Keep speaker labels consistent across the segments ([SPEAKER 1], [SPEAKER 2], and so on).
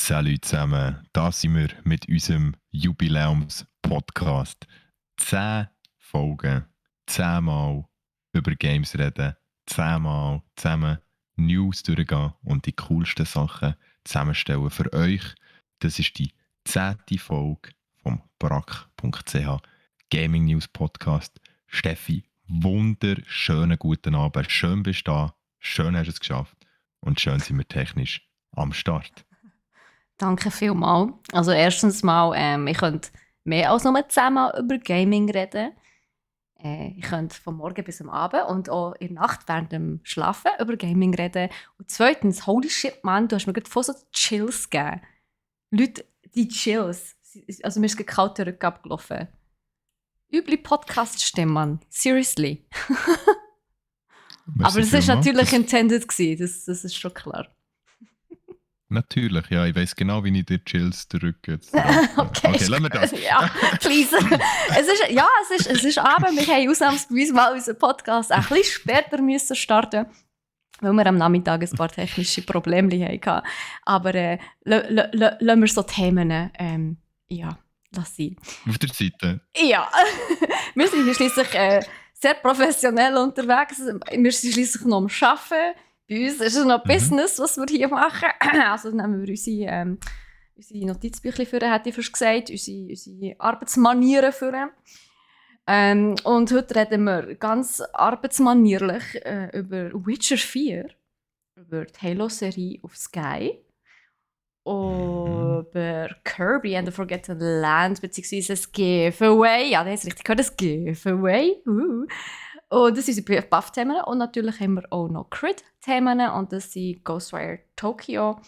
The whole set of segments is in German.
[SPEAKER 1] Salut zusammen, da sind wir mit unserem Jubiläums-Podcast. 10 Folgen, 10 Mal über Games reden, 10 Mal zusammen News durchgehen und die coolsten Sachen zusammenstellen für euch. Das ist die 10. Folge vom brack.ch Gaming News Podcast. Steffi, wunderschönen guten Abend. Schön bist du da, schön hast du es geschafft und schön sind wir technisch am Start.
[SPEAKER 2] Danke vielmals. Also erstens mal, ich könnte mehr als nur zusammen über Gaming reden. Ich könnte von morgen bis am Abend und auch in der Nacht während dem Schlafen über Gaming reden. Und zweitens, holy shit, Mann, du hast mir gerade voll so Chills gegeben. Leute, die Chills. Also mir ist gerade kalt der Rücken abgelaufen. Üble Podcast-Stimme, Mann. Seriously. Aber das war natürlich intended gewesen. Das ist schon klar.
[SPEAKER 1] Natürlich, ja, ich weiss genau, wie ich dir Chills drücke.
[SPEAKER 2] Okay,
[SPEAKER 1] lassen wir das.
[SPEAKER 2] Ja, please. es ist Abend. Wir haben ausnahmsweise mal unseren Podcast ein bisschen später müssen starten, weil wir am Nachmittag ein paar technische Probleme hatten. Aber lassen wir so Themen, lass sein.
[SPEAKER 1] Auf der Seite.
[SPEAKER 2] Ja, wir sind hier schliesslich sehr professionell unterwegs. Wir sind schliesslich noch am Arbeiten. Bei uns ist es noch Business, was wir hier machen. Also nehmen wir unsere Notizbücher für, hätte ich fast gesagt, unsere Arbeitsmanieren für. Und heute reden wir ganz arbeitsmanierlich über Witcher 4, über die Halo-Serie auf Sky, über Kirby and the Forgotten Land, beziehungsweise das Giveaway. Ja, das ist richtig gehört, das Giveaway. Und das sind unsere Buff-Themen. Und natürlich haben wir auch noch Crit-Themen. Und das sind Ghostwire Tokyo,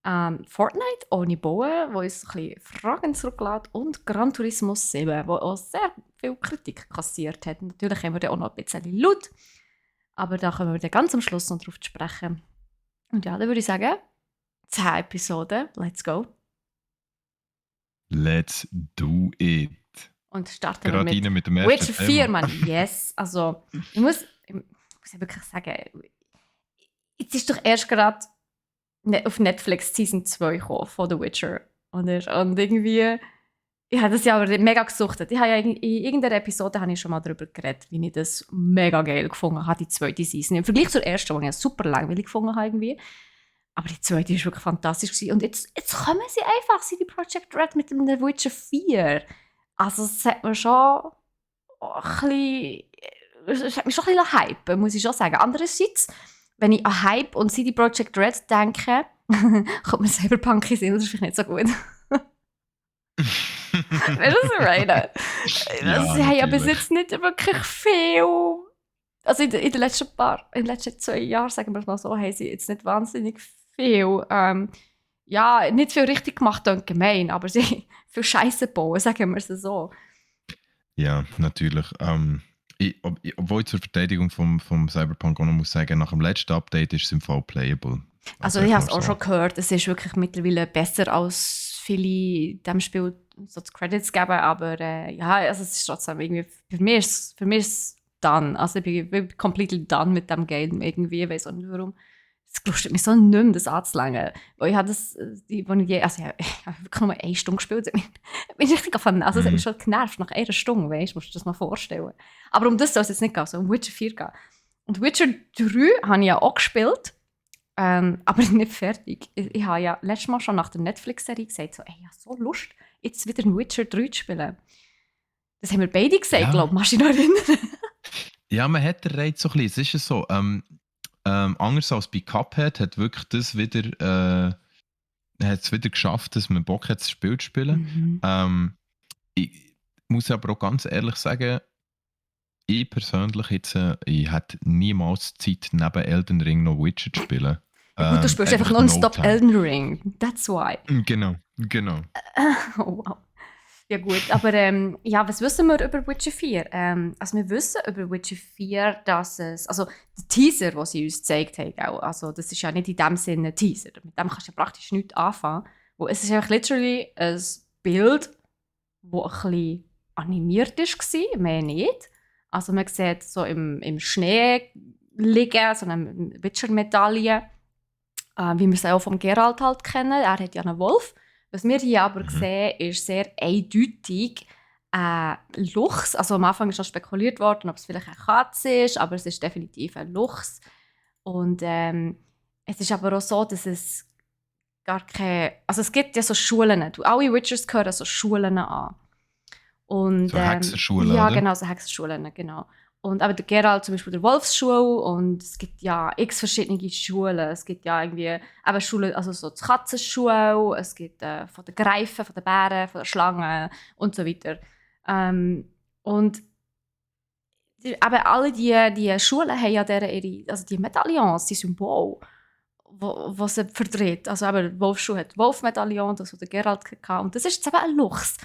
[SPEAKER 2] Fortnite ohne Bauen, wo uns ein bisschen Fragen zurücklässt, und Gran Turismo 7, wo auch sehr viel Kritik kassiert hat. Natürlich haben wir dann auch noch ein bisschen Loot. Aber da kommen wir dann ganz am Schluss noch drauf zu sprechen. Und ja, dann würde ich sagen, 10 Episoden. Let's go.
[SPEAKER 1] Let's do it.
[SPEAKER 2] Und starten wir
[SPEAKER 1] mit dem ersten
[SPEAKER 2] Witcher 4, Mann. Yes. Also, ich muss ja wirklich sagen, jetzt ist doch erst gerade auf Netflix Season 2 gekommen von The Witcher. Und irgendwie, ich habe das ja aber mega gesuchtet. Ich habe ja in irgendeiner Episode habe ich schon mal darüber geredet, wie ich das mega geil gefunden habe, die zweite Season. Im Vergleich zur ersten, die ich super langweilig gefunden habe irgendwie. Aber die zweite war wirklich fantastisch gewesen. Und jetzt kommen sie einfach, CD Projekt Red mit dem The Witcher 4. Also es hat mir schon ein bisschen, es hat mich schon ein bisschen hypen, muss ich schon sagen. Andererseits, wenn ich an Hype und CD Projekt Red denke, kommt mir Cyberpunk in Sinn, das ist vielleicht nicht so gut. Weißt du, was ich meine? Sie haben ja bis jetzt nicht wirklich viel. Also in den letzten 2 Jahren, sagen wir es mal so, haben sie jetzt nicht wahnsinnig viel. Nicht viel richtig gemacht und gemein, aber sie haben viel Scheiße bauen, sagen wir es so.
[SPEAKER 1] Ja, natürlich. Obwohl ich zur Verteidigung vom Cyberpunk auch noch muss sagen, nach dem letzten Update ist es im Fall playable.
[SPEAKER 2] Also ich habe es auch schon gehört, es ist wirklich mittlerweile besser, als viele dem Spiel so die Credits geben, aber also es ist trotzdem irgendwie, für mich ist es done. Also ich bin completely done mit dem Game irgendwie, ich weiß auch nicht warum. Es lustet mich so nicht mehr, das anzulängen. Weil ich habe ich habe wirklich nur 1 Stunde gespielt. Ich bin richtig aufgefangen. Also es hat mich schon genervt nach 1 Stunde, weißt du, musst du dir das mal vorstellen. Aber um das soll es jetzt nicht gehen, so um Witcher 4 gehen. Und Witcher 3 habe ich ja auch gespielt, aber nicht fertig. Ich habe ja letztes Mal schon nach der Netflix-Serie gesagt, so, ich habe so Lust, jetzt wieder ein Witcher 3 zu spielen. Das haben wir beide gesagt,
[SPEAKER 1] Ja.
[SPEAKER 2] glaube ich. Kannst du dich noch erinnern?
[SPEAKER 1] Ja, man hat den Reiz so ein bisschen. Es ist so, anders als bei Cuphead hat wirklich das wieder, geschafft, dass man Bock hat, das Spiel zu spielen. Ich muss aber auch ganz ehrlich sagen, ich persönlich jetzt, ich hätte niemals Zeit, neben Elden Ring noch Witcher zu spielen.
[SPEAKER 2] Ja, gut, du spielst einfach nonstop Elden Ring. That's why.
[SPEAKER 1] Genau.
[SPEAKER 2] Oh, wow. Ja gut, aber was wissen wir über Witcher 4? Also wir wissen über Witcher 4, dass es, also der Teaser, den sie uns gezeigt haben, auch, also das ist ja nicht in dem Sinne ein Teaser, mit dem kannst du ja praktisch nichts anfangen. Es ist einfach literally ein Bild, das ein bisschen animiert war, mehr nicht. Also man sieht so im Schnee liegen, so eine Witcher-Medaille. wie wir es auch vom Geralt halt kennen. Er hat ja einen Wolf. Was wir hier aber
[SPEAKER 1] Mhm.
[SPEAKER 2] sehen, ist sehr eindeutig Luchs. Also am Anfang ist noch spekuliert worden, ob es vielleicht eine Katze ist, aber es ist definitiv ein Luchs. Und es ist aber auch so, dass es gar keine... Also es gibt ja so Schulen. Alle Witchers gehören so Schulen an. Und,
[SPEAKER 1] So Hexenschule,
[SPEAKER 2] ja,
[SPEAKER 1] oder?
[SPEAKER 2] genau, so Hexenschulen, genau. Und aber der Geralt zum Beispiel der Wolfsschule und es gibt ja x verschiedene Schulen. Es gibt ja irgendwie eben Schulen, also so die Katzenschule, es gibt von den Greifen, von den Bären, von den Schlangen und so weiter. Und aber alle die Schulen haben ja also die Medaillons, die Symbole, wo sie verdreht. Also eben, die Wolfsschule hat Wolfmedaillon, das hat der Geralt hatte. Und das ist jetzt eben ein Luchs.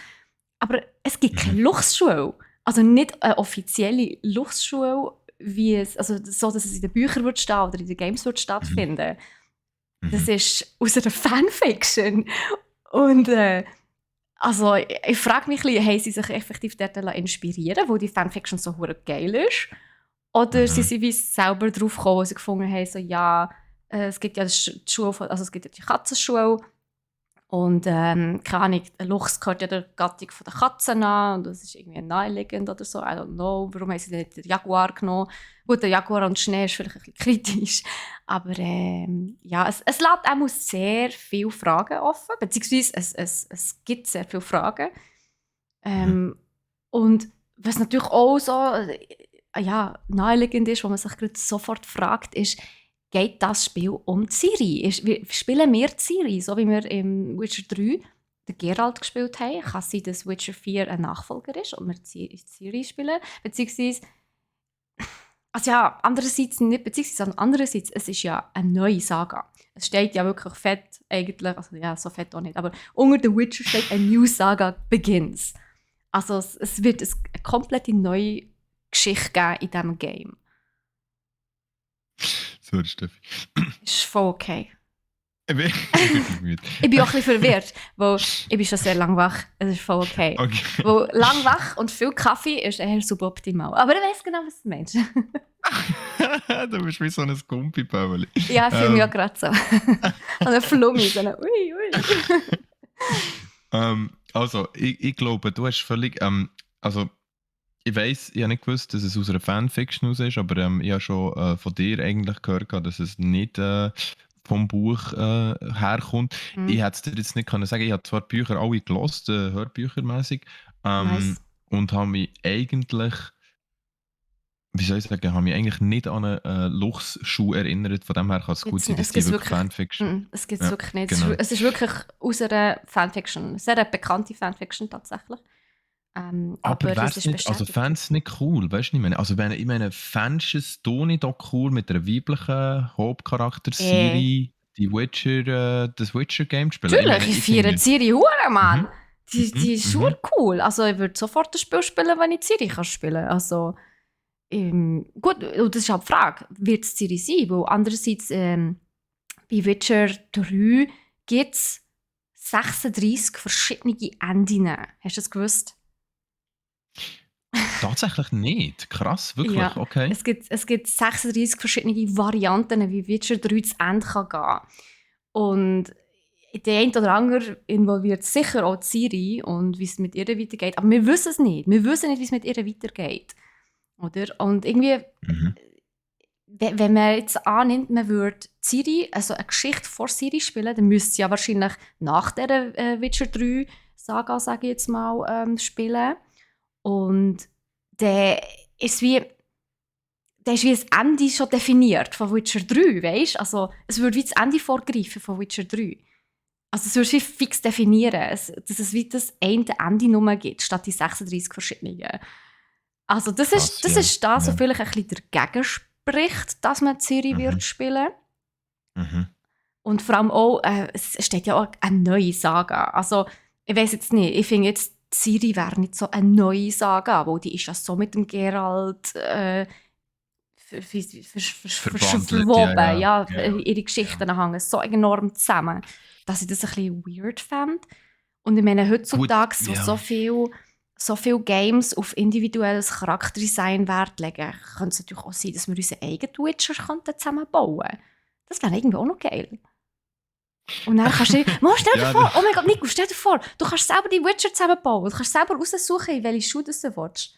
[SPEAKER 2] Aber es gibt keine Luchsschule. Also nicht eine offizielle Luchsschule, wie es, also so, dass es in den Büchern wird stehen oder in den Games wird stattfinden. Das ist aus einer Fanfiction. Und also ich frage mich ein bisschen, haben sie sich effektiv dort inspirieren, wo die Fanfiction so hure geil ist? Oder sind sie wie selber drauf gekommen, wo sie gefunden haben, so ja, es gibt ja die Schule, also es gibt ja die Katzenschule. Und keine Ahnung, ein Luchs gehört ja der Gattung der Katzen an und das ist irgendwie naheliegend oder so. I don't know, warum haben sie nicht den Jaguar genommen? Gut, der Jaguar und Schnee ist vielleicht ein bisschen kritisch, aber ja, es lässt auch sehr viele Fragen offen, beziehungsweise es gibt sehr viele Fragen. Und was natürlich auch so ja, naheliegend ist, wo man sich gerade sofort fragt, ist, geht das Spiel um Ciri? Spielen wir Ciri, so wie wir im Witcher 3 den Geralt gespielt haben? Kann es sein, dass Witcher 4 ein Nachfolger ist und wir Ciri spielen? Beziehungsweise, also ja, andererseits nicht, beziehungsweise andererseits, es ist ja eine neue Saga. Es steht ja wirklich fett eigentlich, also ja, so fett auch nicht, aber unter The Witcher steht «A new saga begins». Also es wird eine komplette neue Geschichte geben in diesem Game.
[SPEAKER 1] Sorry, Steffi.
[SPEAKER 2] Ist voll okay.
[SPEAKER 1] Ich bin wirklich müde.
[SPEAKER 2] Ich bin auch ein bisschen verwirrt, weil ich bin schon sehr lang wach. Es ist voll okay.
[SPEAKER 1] Okay.
[SPEAKER 2] Weil lang wach und viel Kaffee ist eher suboptimal. Aber ich weiss genau, was du meinst.
[SPEAKER 1] Du bist wie so ein Gumpi-Pauli.
[SPEAKER 2] Ja, ich fühle mich auch gerade so. Und ein Flummi, so eine ui.
[SPEAKER 1] Also, ich glaube, du hast völlig. Also, ich weiss, ich habe nicht gewusst, dass es aus einer Fanfiction aus ist, aber ich habe schon von dir eigentlich gehört, dass es nicht vom Buch herkommt. Ich hätte es dir jetzt nicht können sagen. Ich habe zwar die Bücher alle gelesen, hörbüchermäßig,
[SPEAKER 2] Nice.
[SPEAKER 1] und habe mich eigentlich, wie soll ich sagen, habe mich eigentlich nicht an eine Luchsschuh erinnert. Von dem her kann es gut sein, dass die wirklich Fanfiction.
[SPEAKER 2] Es gibt
[SPEAKER 1] Ja,
[SPEAKER 2] es wirklich nicht.
[SPEAKER 1] genau.
[SPEAKER 2] Es ist wirklich aus einer Fanfiction. Sehr eine bekannte Fanfiction tatsächlich.
[SPEAKER 1] Aber
[SPEAKER 2] es
[SPEAKER 1] wär's
[SPEAKER 2] ist
[SPEAKER 1] nicht, also
[SPEAKER 2] bestätigt.
[SPEAKER 1] fändest du es nicht cool, weißt du, was ich meine? Also ich meine, fändest du es doch nicht auch cool mit einer weiblichen Hauptcharakter Ciri, das Witcher-Game spielen?
[SPEAKER 2] Natürlich, ich feiere
[SPEAKER 1] finde...
[SPEAKER 2] Ciri hure, Mann.
[SPEAKER 1] Mhm,
[SPEAKER 2] Die ist schon cool. Also ich würde sofort das Spiel spielen, wenn ich Ciri kann spielen. Also gut, und das ist halt die Frage, wird es Ciri sein? Weil andererseits bei Witcher 3 gibt es 36 verschiedene Enden. Hast du das gewusst?
[SPEAKER 1] Tatsächlich nicht. Krass, wirklich,
[SPEAKER 2] Ja,
[SPEAKER 1] okay.
[SPEAKER 2] es gibt 36 verschiedene Varianten, wie Witcher 3 zu Ende kann gehen. Und der eine oder andere involviert sicher auch Ciri und wie es mit ihr weitergeht. Aber wir wissen es nicht. Wir wissen nicht, wie es mit ihr weitergeht. Oder? Und irgendwie, wenn man jetzt annimmt, man würde Ciri, also eine Geschichte vor Ciri spielen, dann müsste sie ja wahrscheinlich nach der Witcher 3 Saga, sage ich jetzt mal, spielen. Und der ist wie das Ende schon definiert von Witcher 3, weißt? Also es würde wie das Ende vorgreifen von Witcher 3. Also es würde wie fix definieren, dass es wie das eine Ende nur gibt, statt die 36 verschiedenen. Also das
[SPEAKER 1] Krass,
[SPEAKER 2] ist das, was
[SPEAKER 1] ja.
[SPEAKER 2] vielleicht ein bisschen dagegen spricht, dass man Ciri wird spielen. Und vor allem auch, es steht ja auch eine neue Saga. Also ich weiss jetzt nicht, ich finde jetzt, Ciri wäre nicht so eine neue Saga, weil die ist ja so mit dem Geralt verschwoben. Ja. Ihre Geschichten hängen so enorm zusammen, dass ich das ein bisschen weird fand. Und ich meine, heutzutage, wo so viele Games auf individuelles Charakterdesign Wert legen, könnte es natürlich auch sein, dass wir unsere eigenen Witcher zusammenbauen könnten. Das wäre irgendwie auch noch geil. Und dann kannst du stell dir
[SPEAKER 1] Ja,
[SPEAKER 2] vor, oh mein Gott, Nico, stell dir vor, du kannst selber die Witcher zusammenbauen. Du kannst selber raussuchen, in welche Schuhe du willst.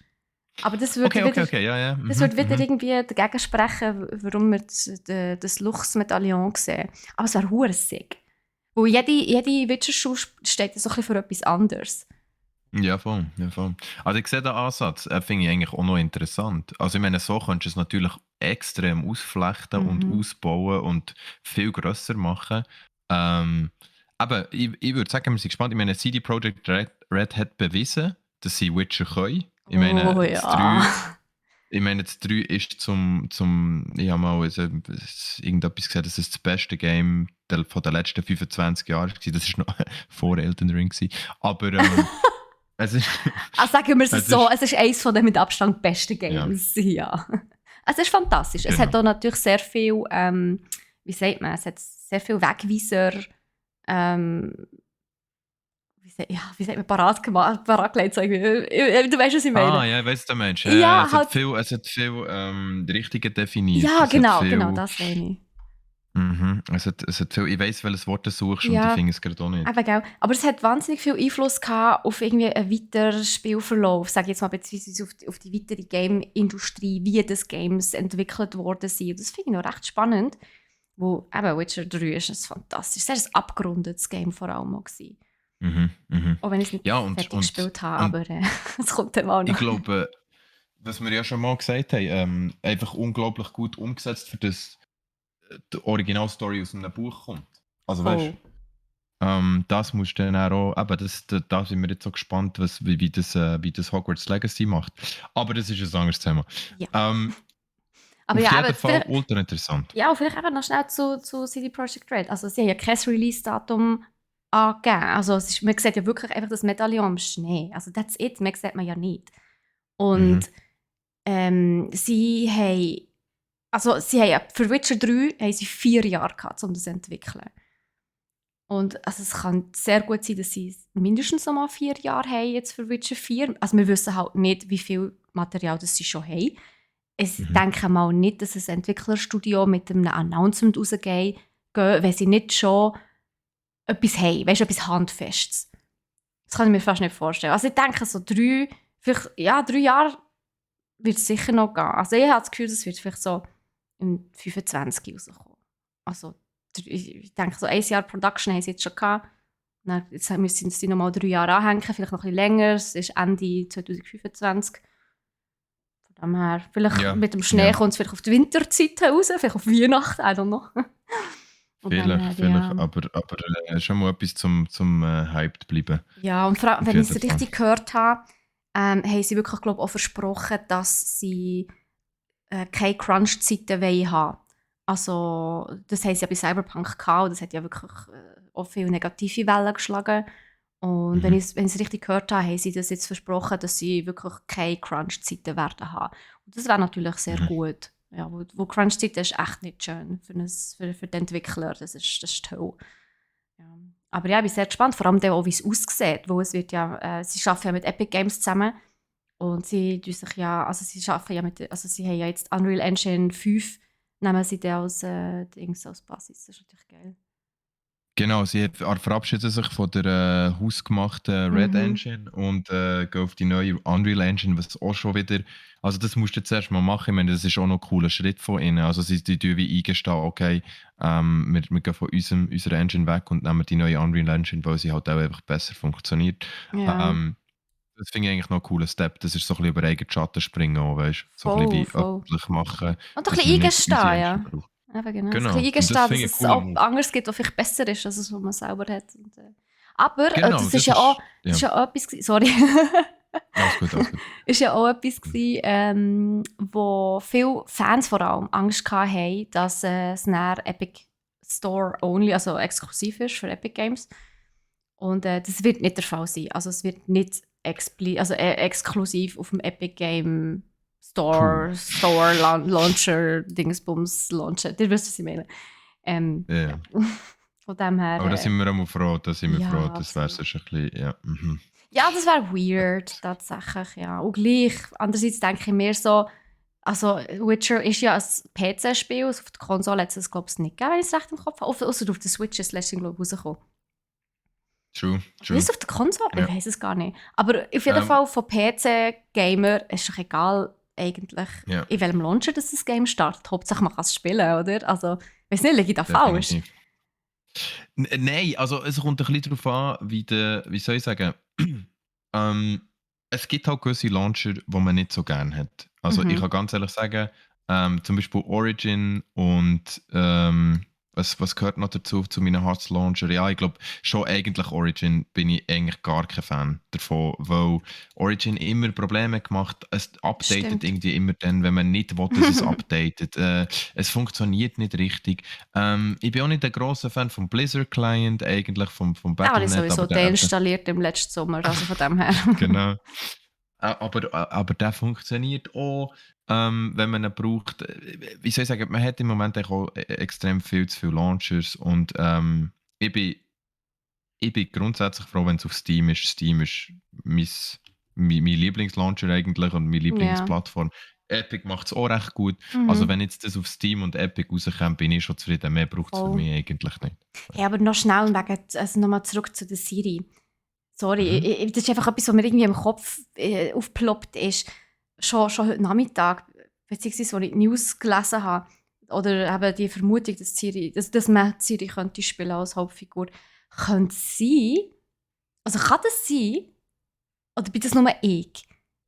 [SPEAKER 2] Aber das würde
[SPEAKER 1] okay, ja.
[SPEAKER 2] das würde wieder irgendwie dagegen sprechen, warum wir das Luchs-Medaillon sehen. Aber es wäre hure sick. Weil jede Witcher-Schuh steht ja so ein bisschen für etwas anderes.
[SPEAKER 1] Ja, voll. Also ich sehe den Ansatz, finde ich eigentlich auch noch interessant. Also ich meine, so könntest du es natürlich extrem ausflechten und ausbauen und viel grösser machen. Aber ich würde sagen, wir sind gespannt. Ich meine, CD Projekt Red hat bewiesen, dass sie Witcher können. Ich meine,
[SPEAKER 2] Oh
[SPEAKER 1] das
[SPEAKER 2] ja.
[SPEAKER 1] 3, das 3 ist ich habe mal irgendetwas gesagt, das ist das beste Game von den letzten 25 Jahren gewesen. Das war noch vor Elden Ring gewesen. Aber es ist,
[SPEAKER 2] Also sagen wir es
[SPEAKER 1] es
[SPEAKER 2] so,
[SPEAKER 1] ist,
[SPEAKER 2] es ist eines von den mit Abstand besten
[SPEAKER 1] ja,
[SPEAKER 2] Games. Ja. Es ist fantastisch. Es hat
[SPEAKER 1] genau.
[SPEAKER 2] auch natürlich sehr viel, wie sagt man, es hat sehr viel Wegweiser, wie sagt man, parat gelegt. So irgendwie. Du weißt, was ich meine.
[SPEAKER 1] Ja, ich weiss, was du meinst.
[SPEAKER 2] Ja, halt.
[SPEAKER 1] Es hat viel Richtige definiert.
[SPEAKER 2] Ja,
[SPEAKER 1] Es hat
[SPEAKER 2] genau,
[SPEAKER 1] viel.
[SPEAKER 2] das meine ich.
[SPEAKER 1] Es hat viel. Ich weiss, welches Wort du suchst und ich
[SPEAKER 2] Ja,
[SPEAKER 1] finde es gerade auch nicht.
[SPEAKER 2] eben, gell. Aber es hat wahnsinnig viel Einfluss gehabt auf irgendwie einen weiteren Spielverlauf, sage ich jetzt mal, beziehungsweise auf die weitere Game-Industrie, wie das Games entwickelt worden sind. Und das finde ich noch recht spannend, wo eben Witcher 3 ist ein fantastisches, sehr ein abgerundetes Game vor allem auch gewesen. Auch wenn ich es nicht
[SPEAKER 1] Ja,
[SPEAKER 2] fertig
[SPEAKER 1] und,
[SPEAKER 2] gespielt habe,
[SPEAKER 1] und
[SPEAKER 2] aber es kommt dann mal
[SPEAKER 1] ich
[SPEAKER 2] noch.
[SPEAKER 1] glaube, was wir ja schon mal gesagt haben, einfach unglaublich gut umgesetzt, für das die Originalstory aus einem Buch kommt. Also weißt
[SPEAKER 2] Voll.
[SPEAKER 1] das musst du dann auch, eben, da sind wir jetzt so gespannt, wie das Hogwarts Legacy macht. Aber das ist ein anderes Thema.
[SPEAKER 2] Ja.
[SPEAKER 1] Aber
[SPEAKER 2] Aber
[SPEAKER 1] auf
[SPEAKER 2] ja,
[SPEAKER 1] jeden Fall ultra interessant.
[SPEAKER 2] Ja, und vielleicht eben noch schnell zu CD Projekt Red. Also sie haben ja kein Release-Datum angegeben. Also man sieht ja wirklich einfach das Medaillon im Schnee. Also that's it, mehr sieht man ja nicht. Und sie haben ja für Witcher 3 haben sie 4 Jahre gehabt, um das zu entwickeln. Und also es kann sehr gut sein, dass sie mindestens noch mal 4 Jahre haben jetzt für Witcher 4. Also wir wissen halt nicht, wie viel Material das sie schon haben. Ich denke mal nicht, dass ein Entwicklerstudio mit einem Announcement rausgeht, wenn sie nicht schon etwas haben, weißt du, etwas Handfestes. Das kann ich mir fast nicht vorstellen. Also ich denke, so 3 Jahre wird es sicher noch gehen. Also ich habe das Gefühl, das wird vielleicht so im 25 rauskommen. Also ich denke, so 1 Jahr Production haben sie jetzt schon gehabt. Dann, jetzt müssen sie noch mal 3 Jahre anhängen, vielleicht noch ein bisschen länger. Es ist Ende 2025. Von dem her, vielleicht mit dem Schnee kommt es vielleicht auf die Winterzeit raus, vielleicht auf Weihnachten, I don't know.
[SPEAKER 1] Vielleicht, aber schon mal etwas zum hyped bleiben.
[SPEAKER 2] Ja, und vor allem, wenn ich es richtig gehört habe, haben sie wirklich, glaube ich, auch versprochen, dass sie keine Crunch-Zeiten haben wollen. Also, das haben sie ja bei Cyberpunk gehabt, und das hat ja wirklich auch viele negative Wellen geschlagen. Und wenn ich es richtig gehört habe, haben sie das jetzt versprochen, dass sie wirklich keine Crunch-Zeiten werden haben. Und das wäre natürlich sehr gut. Ja, wo Crunch-Zeit ist echt nicht schön für den Entwickler. Das ist toll. Ja. Aber ja, ich bin sehr gespannt, vor allem auch, wie es aussieht. Wo es wird ja, sie arbeiten ja mit Epic Games zusammen. Und sie arbeiten ja sie haben ja jetzt Unreal Engine 5, nehmen sie den als Basis. Das ist natürlich geil.
[SPEAKER 1] Genau, sie verabschieden sich von der hausgemachten Red Engine und gehen auf die neue Unreal Engine, was auch schon wieder, also das musst du zuerst mal machen, ich meine, das ist auch noch ein cooler Schritt von ihnen, also sie tun wie eingestehen, okay, wir gehen von unserer Engine weg und nehmen die neue Unreal Engine, weil sie halt auch einfach besser funktioniert.
[SPEAKER 2] Ja.
[SPEAKER 1] Das finde ich eigentlich noch ein cooler Step, das ist so ein bisschen über eigenen Schatten springen auch, weißt du, so ein bisschen wie öffentlich machen.
[SPEAKER 2] Und ein bisschen eingestehen, ja. Eben genau.
[SPEAKER 1] Genau.
[SPEAKER 2] Ein bisschen eingestehen, dass es
[SPEAKER 1] cool
[SPEAKER 2] auch anders gibt, was vielleicht besser ist, als es, was man selber hat. Und, aber
[SPEAKER 1] genau,
[SPEAKER 2] das ist ja auch etwas gewesen, sorry.
[SPEAKER 1] Alles gut.
[SPEAKER 2] ist ja auch etwas gewesen, wo viele Fans vor allem Angst hatten, dass es nachher Epic Store only, also exklusiv ist für Epic Games. Und das wird nicht der Fall sein. Also es wird nicht exklusiv auf dem Epic Game Store, Launcher, Dingsbums, Launcher. Ihr wisst, was ich meine.
[SPEAKER 1] Ja.
[SPEAKER 2] Von dem her.
[SPEAKER 1] Aber da sind wir auch froh, das wäre
[SPEAKER 2] absolut.
[SPEAKER 1] sonst ein bisschen, ja.
[SPEAKER 2] Ja, das wäre weird, tatsächlich, ja. Und gleich, andererseits denke ich mir so, Also Witcher ist ja ein PC-Spiel, also auf der Konsole hat es das, glaube ich, nicht gegeben, wenn ich es recht im Kopf habe. Außer auf der Switch ist es glaube ich, rausgekommen.
[SPEAKER 1] True,
[SPEAKER 2] Oder ist
[SPEAKER 1] true.
[SPEAKER 2] es auf der Konsole? Ich
[SPEAKER 1] Ja.
[SPEAKER 2] weiß es gar nicht. Aber auf jeden
[SPEAKER 1] Ähm,
[SPEAKER 2] Fall von PC-Gamer ist es egal, eigentlich,
[SPEAKER 1] ja,
[SPEAKER 2] in welchem Launcher das Game startet. Hauptsache man kann es spielen, oder? Also, ich weiß nicht, liege ich da falsch?
[SPEAKER 1] definitiv. Nein, also es kommt ein bisschen darauf an, wie soll ich sagen, ähm, es gibt halt gewisse Launcher, die man nicht so gerne hat. Also ich
[SPEAKER 2] Mhm.
[SPEAKER 1] kann ganz ehrlich sagen, zum Beispiel Origin und was gehört noch dazu zu meinen Hearts-Launcher? Ja, ich glaube schon eigentlich Origin bin ich eigentlich gar kein Fan davon, weil Origin immer Probleme gemacht, es updatet
[SPEAKER 2] Stimmt.
[SPEAKER 1] irgendwie immer dann, wenn man nicht will, dass es updatet. Es funktioniert nicht richtig. Ich bin auch nicht ein grosser Fan vom Blizzard Client, eigentlich vom
[SPEAKER 2] Da habe ich
[SPEAKER 1] Battle.net,
[SPEAKER 2] sowieso
[SPEAKER 1] aber der,
[SPEAKER 2] deinstalliert im letzten Sommer, also von dem her.
[SPEAKER 1] genau. Aber der funktioniert auch, wenn man ihn braucht. Wie soll ich sagen, man hat im Moment eigentlich auch extrem viel zu viele Launchers und ich bin, ich bin grundsätzlich froh, wenn es auf Steam ist. Steam ist mein Lieblingslauncher eigentlich und meine
[SPEAKER 2] Ja.
[SPEAKER 1] Lieblingsplattform. Epic macht es auch recht gut. Also
[SPEAKER 2] Mhm.
[SPEAKER 1] wenn jetzt das auf Steam und Epic rauskommt, bin ich schon zufrieden. Mehr braucht es für
[SPEAKER 2] Voll.
[SPEAKER 1] mich eigentlich nicht.
[SPEAKER 2] Hey, aber noch schnell wegen, also nochmal zurück zu der Siri. Sorry,
[SPEAKER 1] Mhm.
[SPEAKER 2] das ist einfach etwas, was mir irgendwie im Kopf aufgeploppt ist. Schon heute Nachmittag, beziehungsweise als ich die News gelesen habe, oder eben die Vermutung, dass man Siri könnte spielen als Hauptfigur, könnte sein, also kann das sein, oder bin das nur ich,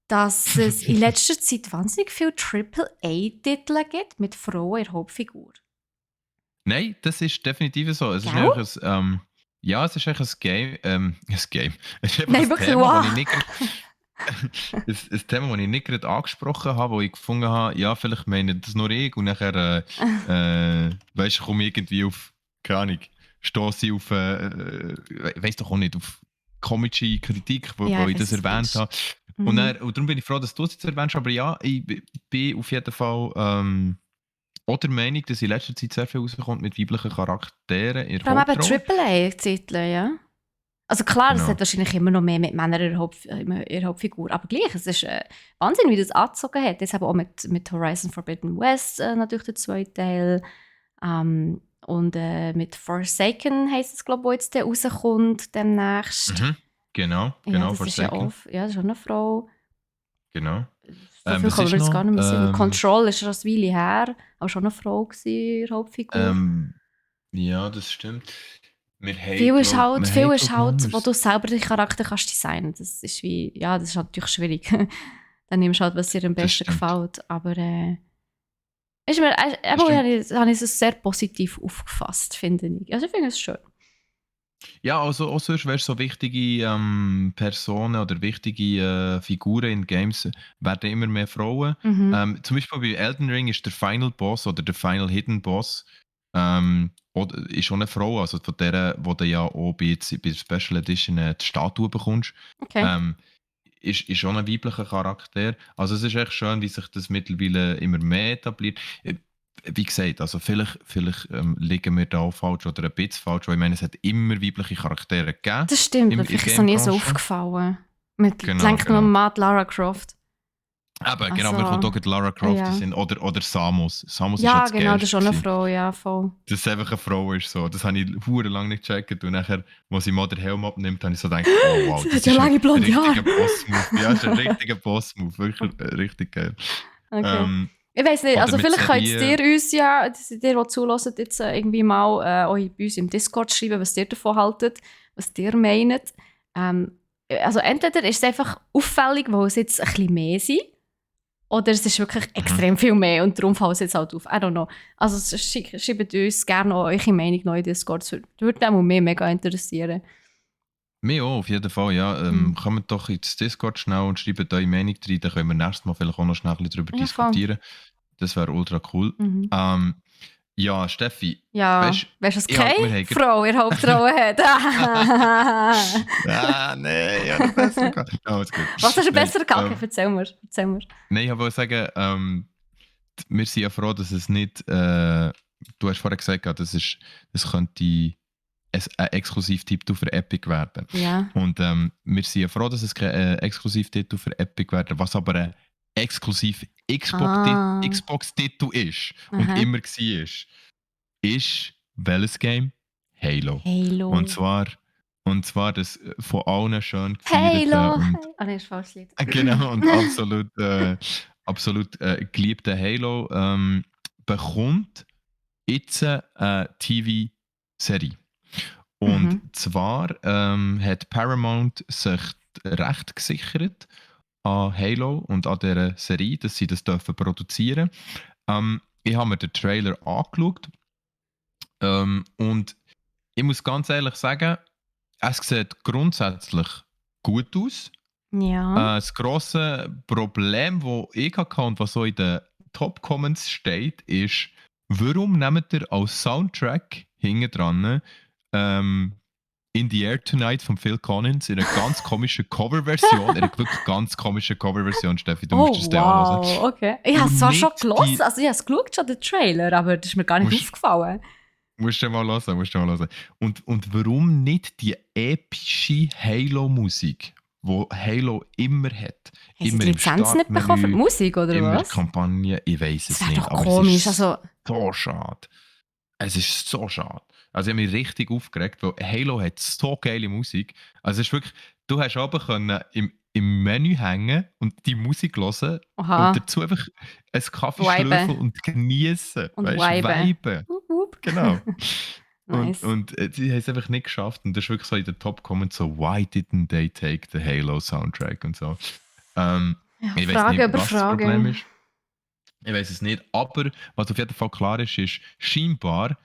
[SPEAKER 2] dass es in letzter Zeit wahnsinnig viele AAA-Titel gibt mit Frauen in der Hauptfigur.
[SPEAKER 1] Nein, das ist definitiv so. Es ist
[SPEAKER 2] Gell?
[SPEAKER 1] einfach ja, es ist einfach ein Game, ein Game. Es ist einfach
[SPEAKER 2] Nein,
[SPEAKER 1] ein
[SPEAKER 2] wirklich,
[SPEAKER 1] Thema, das ich
[SPEAKER 2] wow!
[SPEAKER 1] nicht ein Thema, das ich nicht gerade angesprochen habe, wo ich gefunden habe, ja, vielleicht meine das nur ich und nachher, weißt du, komme ich irgendwie auf, keine Ahnung, stoße ich auf, weiß doch auch nicht, auf komische Kritik,
[SPEAKER 2] Ja,
[SPEAKER 1] wo
[SPEAKER 2] ich
[SPEAKER 1] ich
[SPEAKER 2] weiss,
[SPEAKER 1] das
[SPEAKER 2] was du
[SPEAKER 1] erwähnt
[SPEAKER 2] meinst.
[SPEAKER 1] habe.
[SPEAKER 2] Mhm.
[SPEAKER 1] Und darum bin ich froh, dass du es jetzt erwähnst, aber ja, ich bin auf jeden Fall auch der Meinung, dass in letzter Zeit sehr viel rauskommt mit weiblichen Charakteren in der
[SPEAKER 2] Vor allem eben
[SPEAKER 1] Hauptrolle.
[SPEAKER 2] AAA-Titel, ja. Also klar, es
[SPEAKER 1] Genau.
[SPEAKER 2] hat wahrscheinlich immer noch mehr mit Männern in der Hauptfigur, aber gleich, es ist Wahnsinn, wie das angezogen hat. Jetzt eben auch mit Horizon Forbidden West natürlich der zweite Teil. Und mit Forsaken heisst es, glaube ich, wo jetzt der rauskommt demnächst.
[SPEAKER 1] Mhm.
[SPEAKER 2] Ja,
[SPEAKER 1] Genau,
[SPEAKER 2] das ist ja
[SPEAKER 1] Forsaken.
[SPEAKER 2] auch, ja, das ist auch eine Frau.
[SPEAKER 1] Genau.
[SPEAKER 2] So viel
[SPEAKER 1] Was
[SPEAKER 2] kann man
[SPEAKER 1] ist
[SPEAKER 2] mir jetzt
[SPEAKER 1] noch?
[SPEAKER 2] gar nicht mehr sagen. Control ist schon eine Weile her, aber schon eine Frau gewesen, in der Hauptfigur.
[SPEAKER 1] Ja, das stimmt. Wir haben,
[SPEAKER 2] Viel ist
[SPEAKER 1] glaube
[SPEAKER 2] halt,
[SPEAKER 1] wir
[SPEAKER 2] viel
[SPEAKER 1] haben,
[SPEAKER 2] ist
[SPEAKER 1] glaub, noch
[SPEAKER 2] halt, wo
[SPEAKER 1] anderes.
[SPEAKER 2] du selber den Charakter kannst designen. Das ist wie, ja, das ist natürlich schwierig. Dann nimmst du halt, was dir am
[SPEAKER 1] Das
[SPEAKER 2] besten
[SPEAKER 1] stimmt.
[SPEAKER 2] gefällt. Aber ist mir,
[SPEAKER 1] Das
[SPEAKER 2] eben,
[SPEAKER 1] stimmt.
[SPEAKER 2] habe ich es sehr positiv aufgefasst, finde ich. Also ich finde es schön.
[SPEAKER 1] Ja, also auch sonst wärst so wichtige Personen oder wichtige Figuren in Games werden immer mehr Frauen.
[SPEAKER 2] Mhm.
[SPEAKER 1] Zum Beispiel bei Elden Ring ist der Final Boss oder der Final Hidden Boss ist schon eine Frau, also von der, wo du ja auch bei der Special Edition die Statue bekommst.
[SPEAKER 2] Okay.
[SPEAKER 1] Ähm, ist schon ein weiblicher Charakter. Also es ist echt schön, wie sich das mittlerweile immer mehr etabliert. Wie gesagt, also vielleicht liegen wir da auch falsch oder ein bisschen falsch, weil ich meine, es hat immer weibliche Charaktere gegeben
[SPEAKER 2] Das stimmt,
[SPEAKER 1] in
[SPEAKER 2] weil
[SPEAKER 1] der
[SPEAKER 2] vielleicht ist es noch nie so
[SPEAKER 1] Game-Branche.
[SPEAKER 2] aufgefallen. Man
[SPEAKER 1] Genau,
[SPEAKER 2] denkt nur
[SPEAKER 1] genau.
[SPEAKER 2] an Matt Lara Croft.
[SPEAKER 1] Aber genau, mir kommt
[SPEAKER 2] Also,
[SPEAKER 1] auch gerade Lara Croft in den
[SPEAKER 2] ja.
[SPEAKER 1] Sinn. Oder Samus. Samus ist ja
[SPEAKER 2] Ja,
[SPEAKER 1] das
[SPEAKER 2] genau, das ist
[SPEAKER 1] Geilste
[SPEAKER 2] schon eine
[SPEAKER 1] gewesen.
[SPEAKER 2] Frau, ja, voll.
[SPEAKER 1] Dass es einfach eine Frau ist. So. Das habe ich lang nicht gecheckt. Und nachher, als sie mal den Helm abnimmt, habe ich so gedacht, oh wow,
[SPEAKER 2] Sie hat
[SPEAKER 1] das
[SPEAKER 2] ja
[SPEAKER 1] ist ein
[SPEAKER 2] lange blonde Haare.
[SPEAKER 1] richtiger Boss-Move. Ja, das ist ein richtiger Boss-Move. Wirklich richtig geil.
[SPEAKER 2] Okay.
[SPEAKER 1] Ähm,
[SPEAKER 2] Ich weiß nicht,
[SPEAKER 1] oder
[SPEAKER 2] also
[SPEAKER 1] mit
[SPEAKER 2] vielleicht könnt
[SPEAKER 1] Serien.
[SPEAKER 2] ihr uns ja, die zuhören, jetzt irgendwie mal auch bei uns im Discord schreiben, was ihr davon haltet, was ihr meint. Also entweder ist es einfach auffällig, weil es jetzt ein bisschen mehr sind, oder es ist wirklich
[SPEAKER 1] Mhm.
[SPEAKER 2] extrem viel mehr und darum fällt es jetzt halt auf. I don't know. Also schreibt uns gerne auch eure Meinung noch in Discord. Das würde mich mega interessieren.
[SPEAKER 1] Mir auch, auf jeden Fall, ja.
[SPEAKER 2] Mhm.
[SPEAKER 1] Kommt doch ins Discord schnell und schreibt eure Meinung rein, dann können wir nächstes Mal vielleicht auch noch schnell ein bisschen darüber
[SPEAKER 2] Ja, voll.
[SPEAKER 1] diskutieren. Das wäre ultra cool.
[SPEAKER 2] Mhm.
[SPEAKER 1] Ja, Steffi,
[SPEAKER 2] Ja,
[SPEAKER 1] weißt
[SPEAKER 2] weißt du, was
[SPEAKER 1] du, wir
[SPEAKER 2] keine
[SPEAKER 1] haben
[SPEAKER 2] Frau in der Hauptrolle hat?
[SPEAKER 1] nein, ja, der bessere gehabt. Ja, alles gut.
[SPEAKER 2] Was hast du
[SPEAKER 1] Nein,
[SPEAKER 2] besser gehabt? Okay, erzähl mir. Erzähl mir.
[SPEAKER 1] nein, ich wollte sagen, wir sind ja froh, dass es nicht, du hast vorher gesagt, das könnte ein Exklusivtitel für Epic werden.
[SPEAKER 2] Ja.
[SPEAKER 1] Und wir sind ja froh, dass es kein Exklusivtitel für Epic werden, was aber ein exklusiv
[SPEAKER 2] Ah.
[SPEAKER 1] Xbox-Titel ist und
[SPEAKER 2] Aha.
[SPEAKER 1] immer war, ist welches Game? Halo.
[SPEAKER 2] Halo.
[SPEAKER 1] Und zwar das von allen schön gefeierte
[SPEAKER 2] Halo!
[SPEAKER 1] und
[SPEAKER 2] Ah, nein, das ist falsches Lied.
[SPEAKER 1] genau und absolut geliebte Halo bekommt jetzt eine TV-Serie. Und zwar hat Paramount sich Recht gesichert an Halo und an dieser Serie, dass sie das dürfen produzieren. Ich habe mir den Trailer angeschaut und ich muss ganz ehrlich sagen, es sieht grundsätzlich gut aus.
[SPEAKER 2] Ja.
[SPEAKER 1] Das grosse Problem, das ich hatte und was so in den Top-Comments steht, ist, warum nehmt ihr als Soundtrack hinten dran In the Air Tonight von Phil Collins in einer ganz komischen Coverversion. Er hat wirklich ganz komische Coverversion, Steffi, du musst
[SPEAKER 2] Oh,
[SPEAKER 1] das dir anhören.
[SPEAKER 2] wow, okay. Ich habe es
[SPEAKER 1] Und
[SPEAKER 2] zwar schon
[SPEAKER 1] nicht
[SPEAKER 2] gelesen, also ich habe es geschaut, schon den Trailer, aber das ist mir gar nicht
[SPEAKER 1] musst,
[SPEAKER 2] aufgefallen.
[SPEAKER 1] musst du mal hören. Und warum nicht die epische Halo-Musik, die Halo immer hat?
[SPEAKER 2] Haben sie
[SPEAKER 1] Immer
[SPEAKER 2] die
[SPEAKER 1] im
[SPEAKER 2] Lizenz nicht bekommen für die
[SPEAKER 1] Startmenü,
[SPEAKER 2] Musik, oder
[SPEAKER 1] immer
[SPEAKER 2] was?
[SPEAKER 1] Kampagne, ich weiß
[SPEAKER 2] Das
[SPEAKER 1] es
[SPEAKER 2] wäre
[SPEAKER 1] nicht,
[SPEAKER 2] doch
[SPEAKER 1] aber
[SPEAKER 2] komisch,
[SPEAKER 1] es ist
[SPEAKER 2] also...
[SPEAKER 1] so schade. Es ist so schade. Also ich habe mich richtig aufgeregt, weil Halo hat so geile Musik. Also es ist wirklich, du hast aber können im Menü hängen und die Musik hören und
[SPEAKER 2] Aha,
[SPEAKER 1] dazu einfach einen Kaffee
[SPEAKER 2] Vibe
[SPEAKER 1] schlürfen und genießen.
[SPEAKER 2] und
[SPEAKER 1] Weißt du,
[SPEAKER 2] Vibe.
[SPEAKER 1] viben.
[SPEAKER 2] Wup.
[SPEAKER 1] Genau. Und,
[SPEAKER 2] Nice.
[SPEAKER 1] und sie haben es einfach nicht geschafft. Und das ist wirklich so in den Top-Comments so, why didn't they take the Halo-Soundtrack und so.
[SPEAKER 2] Ja,
[SPEAKER 1] Ich weiß
[SPEAKER 2] Frage
[SPEAKER 1] nicht,
[SPEAKER 2] über
[SPEAKER 1] was das Problem
[SPEAKER 2] Frage.
[SPEAKER 1] ist. Ich weiß es nicht, aber was auf jeden Fall klar ist, ist scheinbar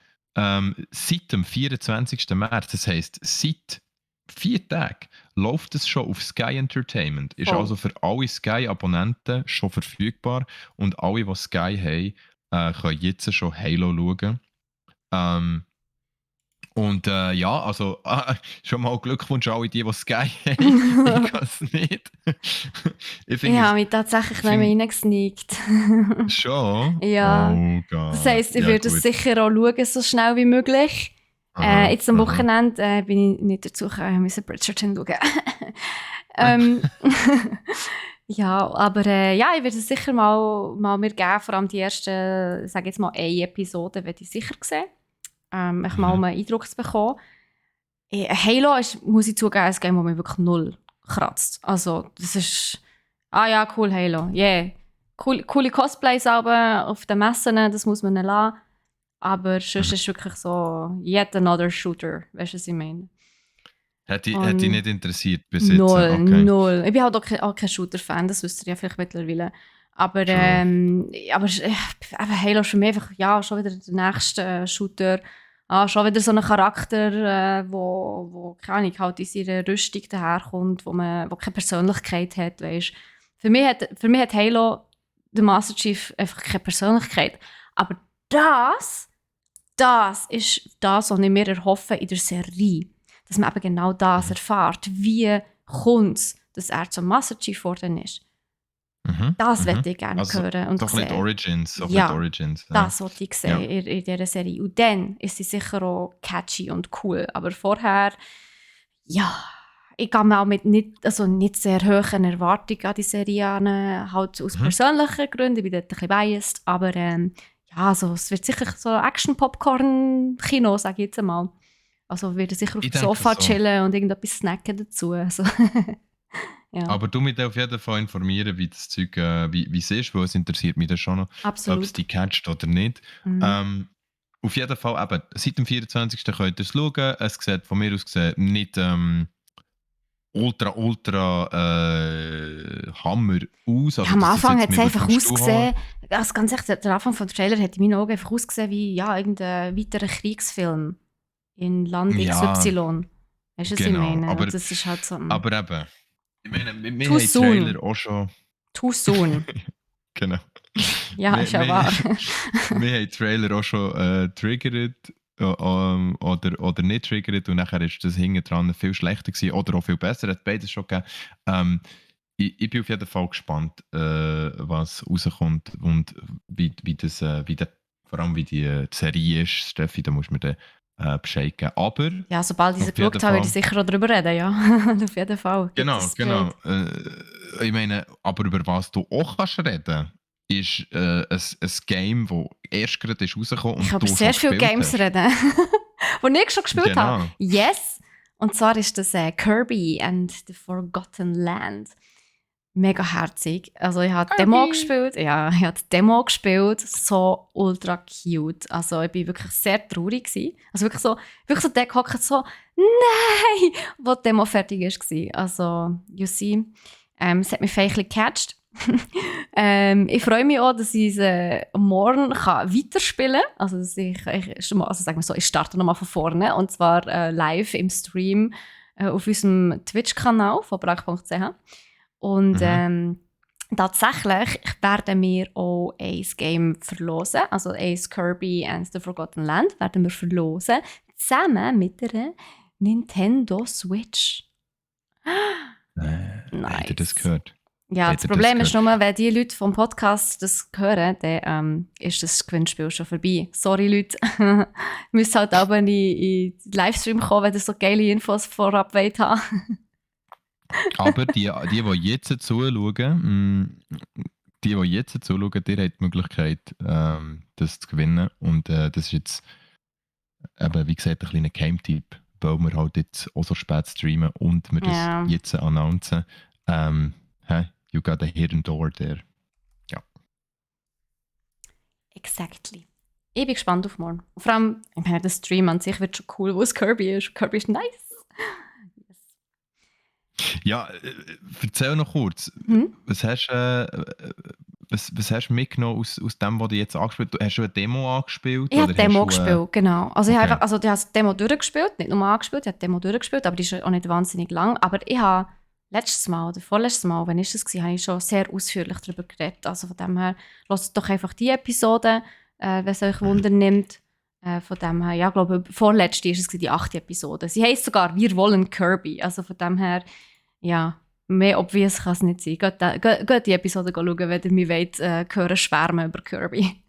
[SPEAKER 1] seit dem 24. März, das heisst seit 4 Tagen, läuft es schon auf Sky Entertainment. Ist
[SPEAKER 2] Oh.
[SPEAKER 1] also für alle Sky-Abonnenten schon verfügbar und alle, die Sky haben, können jetzt schon Halo schauen. Und ja, also schon mal Glückwunsch an alle die Sky haben. Ich kann es nicht. Ich
[SPEAKER 2] Ich
[SPEAKER 1] finde es
[SPEAKER 2] habe mich tatsächlich nicht mehr
[SPEAKER 1] find,
[SPEAKER 2] reingesneakt.
[SPEAKER 1] schon.
[SPEAKER 2] Ja.
[SPEAKER 1] Oh
[SPEAKER 2] Das
[SPEAKER 1] Gott.
[SPEAKER 2] heisst, ich
[SPEAKER 1] Ja,
[SPEAKER 2] werde es
[SPEAKER 1] gut.
[SPEAKER 2] sicher auch schauen, so schnell wie möglich. Jetzt am Wochenende bin ich nicht dazu gekommen, ich musste Bridgerton schauen. Ja, aber ja, ich werde es sicher mal mir geben, vor allem die ersten, sage jetzt mal, eine Episode werde ich sicher sehen. Ich mal um einen Eindruck zu bekommen. Halo ist, muss ich zugeben, ein Game, das mich wirklich null kratzt. Also, das ist, ah ja, cool, Halo, yeah. Coole Cosplays aber auf den Messen, das muss man nicht lassen. Aber sonst ist es wirklich so, yet another shooter, weißt du, was ich meine?
[SPEAKER 1] Hätte dich
[SPEAKER 2] Und
[SPEAKER 1] nicht interessiert bis jetzt?
[SPEAKER 2] null,
[SPEAKER 1] Okay.
[SPEAKER 2] null. Ich bin halt auch kein Shooter-Fan, das wisst ihr ja vielleicht mittlerweile. Aber,
[SPEAKER 1] True.
[SPEAKER 2] aber Halo ist für mich einfach, ja, schon wieder der nächste Shooter. Schon wieder so ein Charakter, wo keine Ahnung, halt in seiner Rüstung daherkommt, wo keine Persönlichkeit hat, weißt. Für mich hat Halo, der Master Chief, einfach keine Persönlichkeit. Aber das ist das, was ich mir erhoffe in der Serie. Dass man eben genau das erfährt. Wie kommt es, dass er zum Master Chief geworden ist? Das möchte ich gerne hören und
[SPEAKER 1] doch
[SPEAKER 2] sehen.
[SPEAKER 1] Nicht Origins.
[SPEAKER 2] Ja,
[SPEAKER 1] Origins.
[SPEAKER 2] das wollte ich sehen in dieser Serie. Und dann ist sie sicher auch catchy und cool. Aber vorher, ja, ich gehe mir auch mit nicht sehr hohen Erwartungen an die Serie an, halt aus persönlichen Gründen, ich bin dort ein bisschen biased, aber ja, also, es wird sicher so ein Action-Popcorn-Kino, sage ich jetzt einmal. Also wir werden sicher auf dem Sofa chillen und irgendetwas snacken dazu. Also, ja.
[SPEAKER 1] Aber du mich auf jeden Fall informieren, wie das Zeug wie es ist, weil es interessiert mich dann schon noch,
[SPEAKER 2] Absolut.
[SPEAKER 1] ob es dich catcht oder nicht. Auf jeden Fall, eben, seit dem 24. könnt ihr es schauen. Es sieht von mir aus nicht ultra Hammer aus. Also,
[SPEAKER 2] am Anfang hat es einfach
[SPEAKER 1] ausgesehen,
[SPEAKER 2] also ganz ehrlich, der Anfang von Trailer hat in meinen Augen einfach ausgesehen wie irgendein weiterer Kriegsfilm in Land XY. Weißt du, was ich meine?
[SPEAKER 1] Aber,
[SPEAKER 2] das ist halt so...
[SPEAKER 1] aber eben, ich meine, wir
[SPEAKER 2] Too
[SPEAKER 1] haben
[SPEAKER 2] soon.
[SPEAKER 1] Trailer auch schon...
[SPEAKER 2] Too soon.
[SPEAKER 1] Genau.
[SPEAKER 2] Ja, ist ja wahr.
[SPEAKER 1] Wir haben Trailer auch schon triggert oder nicht triggert und nachher ist das hinten dran viel schlechter gewesen oder auch viel besser, hat beides schon gegeben. Ich bin auf jeden Fall gespannt, was rauskommt und wie vor allem wie die Serie ist. Steffi, da musst du mir dann Bescheid geben. Aber
[SPEAKER 2] ja, sobald ich sie geschaut habe, werde ich sicher auch darüber reden, ja. Auf jeden Fall.
[SPEAKER 1] Genau. ich meine, aber über was du auch kannst reden, ist ein Game, das erst gerade ist rausgekommen
[SPEAKER 2] Ich
[SPEAKER 1] und
[SPEAKER 2] kann über
[SPEAKER 1] du
[SPEAKER 2] sehr
[SPEAKER 1] schon
[SPEAKER 2] viele
[SPEAKER 1] gespielt
[SPEAKER 2] Games
[SPEAKER 1] hast.
[SPEAKER 2] reden, die ich schon gespielt habe.
[SPEAKER 1] Genau.
[SPEAKER 2] Yes! Und zwar ist das Kirby and the Forgotten Land. Mega herzig. Also ich habe die Demo
[SPEAKER 1] Kirby.
[SPEAKER 2] gespielt. Ja, ich habe die Demo gespielt. So ultra cute. Also ich war wirklich sehr traurig gewesen. Also wirklich so der gehockt so, nein, wo die Demo fertig war. Also, you see, es hat mich feindlich gecatcht. Ich freue mich auch, dass ich morgen weiterspielen kann. Also, also sagen wir so, ich starte nochmal von vorne. Und zwar live im Stream auf unserem Twitch-Kanal von brach.ch. Und tatsächlich werden wir auch ein Game verlosen. Also ein Kirby and the Forgotten Land werden wir verlosen. Zusammen mit der Nintendo Switch.
[SPEAKER 1] Habt ihr das
[SPEAKER 2] Nice.
[SPEAKER 1] gehört?
[SPEAKER 2] Ja,
[SPEAKER 1] Habt
[SPEAKER 2] das
[SPEAKER 1] ihr
[SPEAKER 2] Problem
[SPEAKER 1] das
[SPEAKER 2] ist nur, wenn die Leute vom Podcast das hören, dann ist das Gewinnspiel schon vorbei. Sorry, Leute. Ihr müsst halt aber in den Livestream kommen, wenn ihr so geile Infos vorab wollt haben.
[SPEAKER 1] Aber die jetzt zuschauen, die jetzt zuschauen, die haben die Möglichkeit, das zu gewinnen. Und das ist jetzt, eben, wie gesagt, ein kleiner Game-Tipp, weil wir halt jetzt auch so spät streamen und wir das
[SPEAKER 2] Ja,
[SPEAKER 1] jetzt announcen. Hey, you got a hidden door there. Ja.
[SPEAKER 2] exactly. Ich bin gespannt auf morgen. Und vor allem, ich meine, der Stream an sich wird schon cool, wo es Kirby ist. Kirby ist nice. Yes.
[SPEAKER 1] Ja, erzähl noch kurz. Was hast was hast du mitgenommen aus dem, was du jetzt angespielt hast? Hast du eine Demo angespielt?
[SPEAKER 2] Ich habe
[SPEAKER 1] Oder
[SPEAKER 2] die Demo
[SPEAKER 1] hast du,
[SPEAKER 2] gespielt, genau. Also ich habe
[SPEAKER 1] okay.
[SPEAKER 2] einfach, also ich habe die Demo durchgespielt, nicht nur angespielt, ich habe die Demo durchgespielt, aber die ist auch nicht wahnsinnig lang. Aber ich habe letztes Mal oder vorletztes Mal, wenn ist das gewesen, habe ich schon sehr ausführlich darüber geredet. Also von dem her, hört doch einfach die Episode, wenn es euch Wunder nimmt. Von dem her, ja, ich glaube, vorletzte ist es gewesen, die 8. Episode. Sie heisst sogar «Wir wollen Kirby». Also von dem her, ja, mehr obvious kann es nicht sein. Geht die Episode schauen, wenn ihr mich wollt, hören schwärmen über Kirby.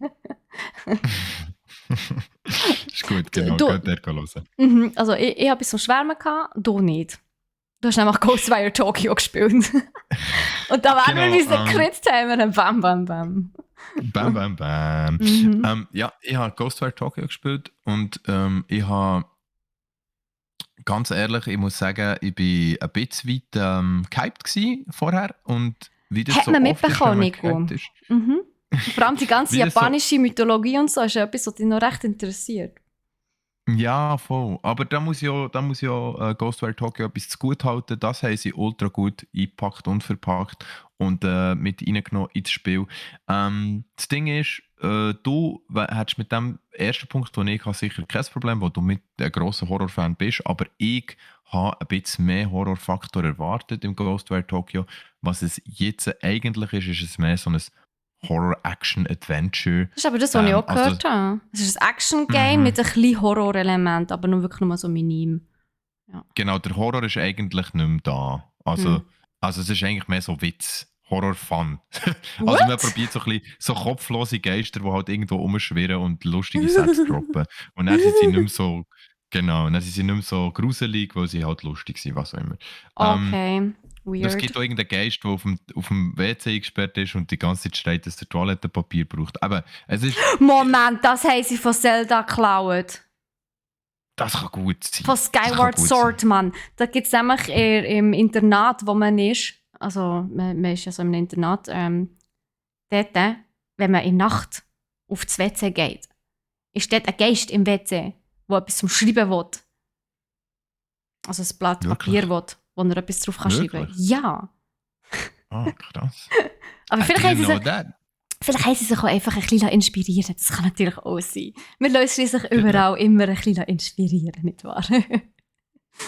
[SPEAKER 1] Ist gut, genau.
[SPEAKER 2] Du,
[SPEAKER 1] Geht der hören.
[SPEAKER 2] also ich habe bis zum Schwärmen gehabt, du nicht. Du hast nämlich Ghostwire Tokyo gespielt. Und da werden wir
[SPEAKER 1] Genau,
[SPEAKER 2] unseren Crit haben. Bam, bam, bam.
[SPEAKER 1] Bam, bam, bam. Ja, ich habe Ghostwire Tokyo gespielt und ich habe, ganz ehrlich, ich muss sagen, ich war ein bisschen weit gehypt gewesen vorher und wie das
[SPEAKER 2] Hat
[SPEAKER 1] so
[SPEAKER 2] man
[SPEAKER 1] oft ist, wenn
[SPEAKER 2] mitbekommen,
[SPEAKER 1] man
[SPEAKER 2] Nico?
[SPEAKER 1] gehypt ist.
[SPEAKER 2] Mhm. Vor allem die ganze
[SPEAKER 1] Wie das so,
[SPEAKER 2] japanische Mythologie und so ist ja etwas, was dich noch recht interessiert.
[SPEAKER 1] ja, voll. Aber da muss ja Ghostwire Tokyo etwas zu gut halten. Das haben sie ultra gut eingepackt und verpackt und mit reingenommen ins Spiel. Das Ding ist, du hättest mit dem ersten Punkt, den ich habe, sicher kein Problem, weil du mit ein grosser Horrorfan bist, aber ich habe ein bisschen mehr Horrorfaktor erwartet im Ghostwire Tokyo. Was es jetzt eigentlich ist es mehr so ein Horror-Action-Adventure.
[SPEAKER 2] Das ist aber das, was ich auch
[SPEAKER 1] Also,
[SPEAKER 2] gehört habe. Es ist ein Action-Game
[SPEAKER 1] mhm.
[SPEAKER 2] mit ein bisschen Horrorelement, aber nur wirklich nur so minim. Ja.
[SPEAKER 1] Genau, der Horror ist eigentlich nicht mehr da. Also es ist eigentlich mehr so Witz. Horror-Fun. Also man
[SPEAKER 2] What?
[SPEAKER 1] probiert so ein bisschen so kopflose Geister, die halt irgendwo rumschwirren und lustige Sätze droppen. Und dann sind sie nicht mehr so, genau, dann sind sie nicht mehr so gruselig, weil sie halt lustig sind, was auch immer.
[SPEAKER 2] Okay,
[SPEAKER 1] Es
[SPEAKER 2] weird.
[SPEAKER 1] gibt auch irgendeinen Geist, der auf dem WC eingesperrt ist und die ganze Zeit schreit, dass er Toilettenpapier braucht. Aber es ist,
[SPEAKER 2] Moment, das haben sie von Zelda geklaut.
[SPEAKER 1] das kann gut sein.
[SPEAKER 2] Von
[SPEAKER 1] Das kann
[SPEAKER 2] Skyward
[SPEAKER 1] gut
[SPEAKER 2] Sword,
[SPEAKER 1] sein.
[SPEAKER 2] Mann. Da gibt es nämlich im Internat, wo man ist, also man ist ja so im Internat, dort, wenn man in der Nacht auf das WC geht, ist dort ein Geist im WC, der etwas zum Schreiben will. Also ein Blatt
[SPEAKER 1] Wirklich?
[SPEAKER 2] Papier will, wo er etwas drauf kann schreiben kann.
[SPEAKER 1] Wirklich?
[SPEAKER 2] Ja.
[SPEAKER 1] Ah, krass.
[SPEAKER 2] Aber
[SPEAKER 1] I
[SPEAKER 2] vielleicht haben,
[SPEAKER 1] didn't
[SPEAKER 2] sie
[SPEAKER 1] know
[SPEAKER 2] sich,
[SPEAKER 1] that.
[SPEAKER 2] vielleicht haben sie sich auch einfach ein bisschen inspirieren. Das kann natürlich auch sein. Wir lassen sich überall immer ein bisschen inspirieren, nicht wahr?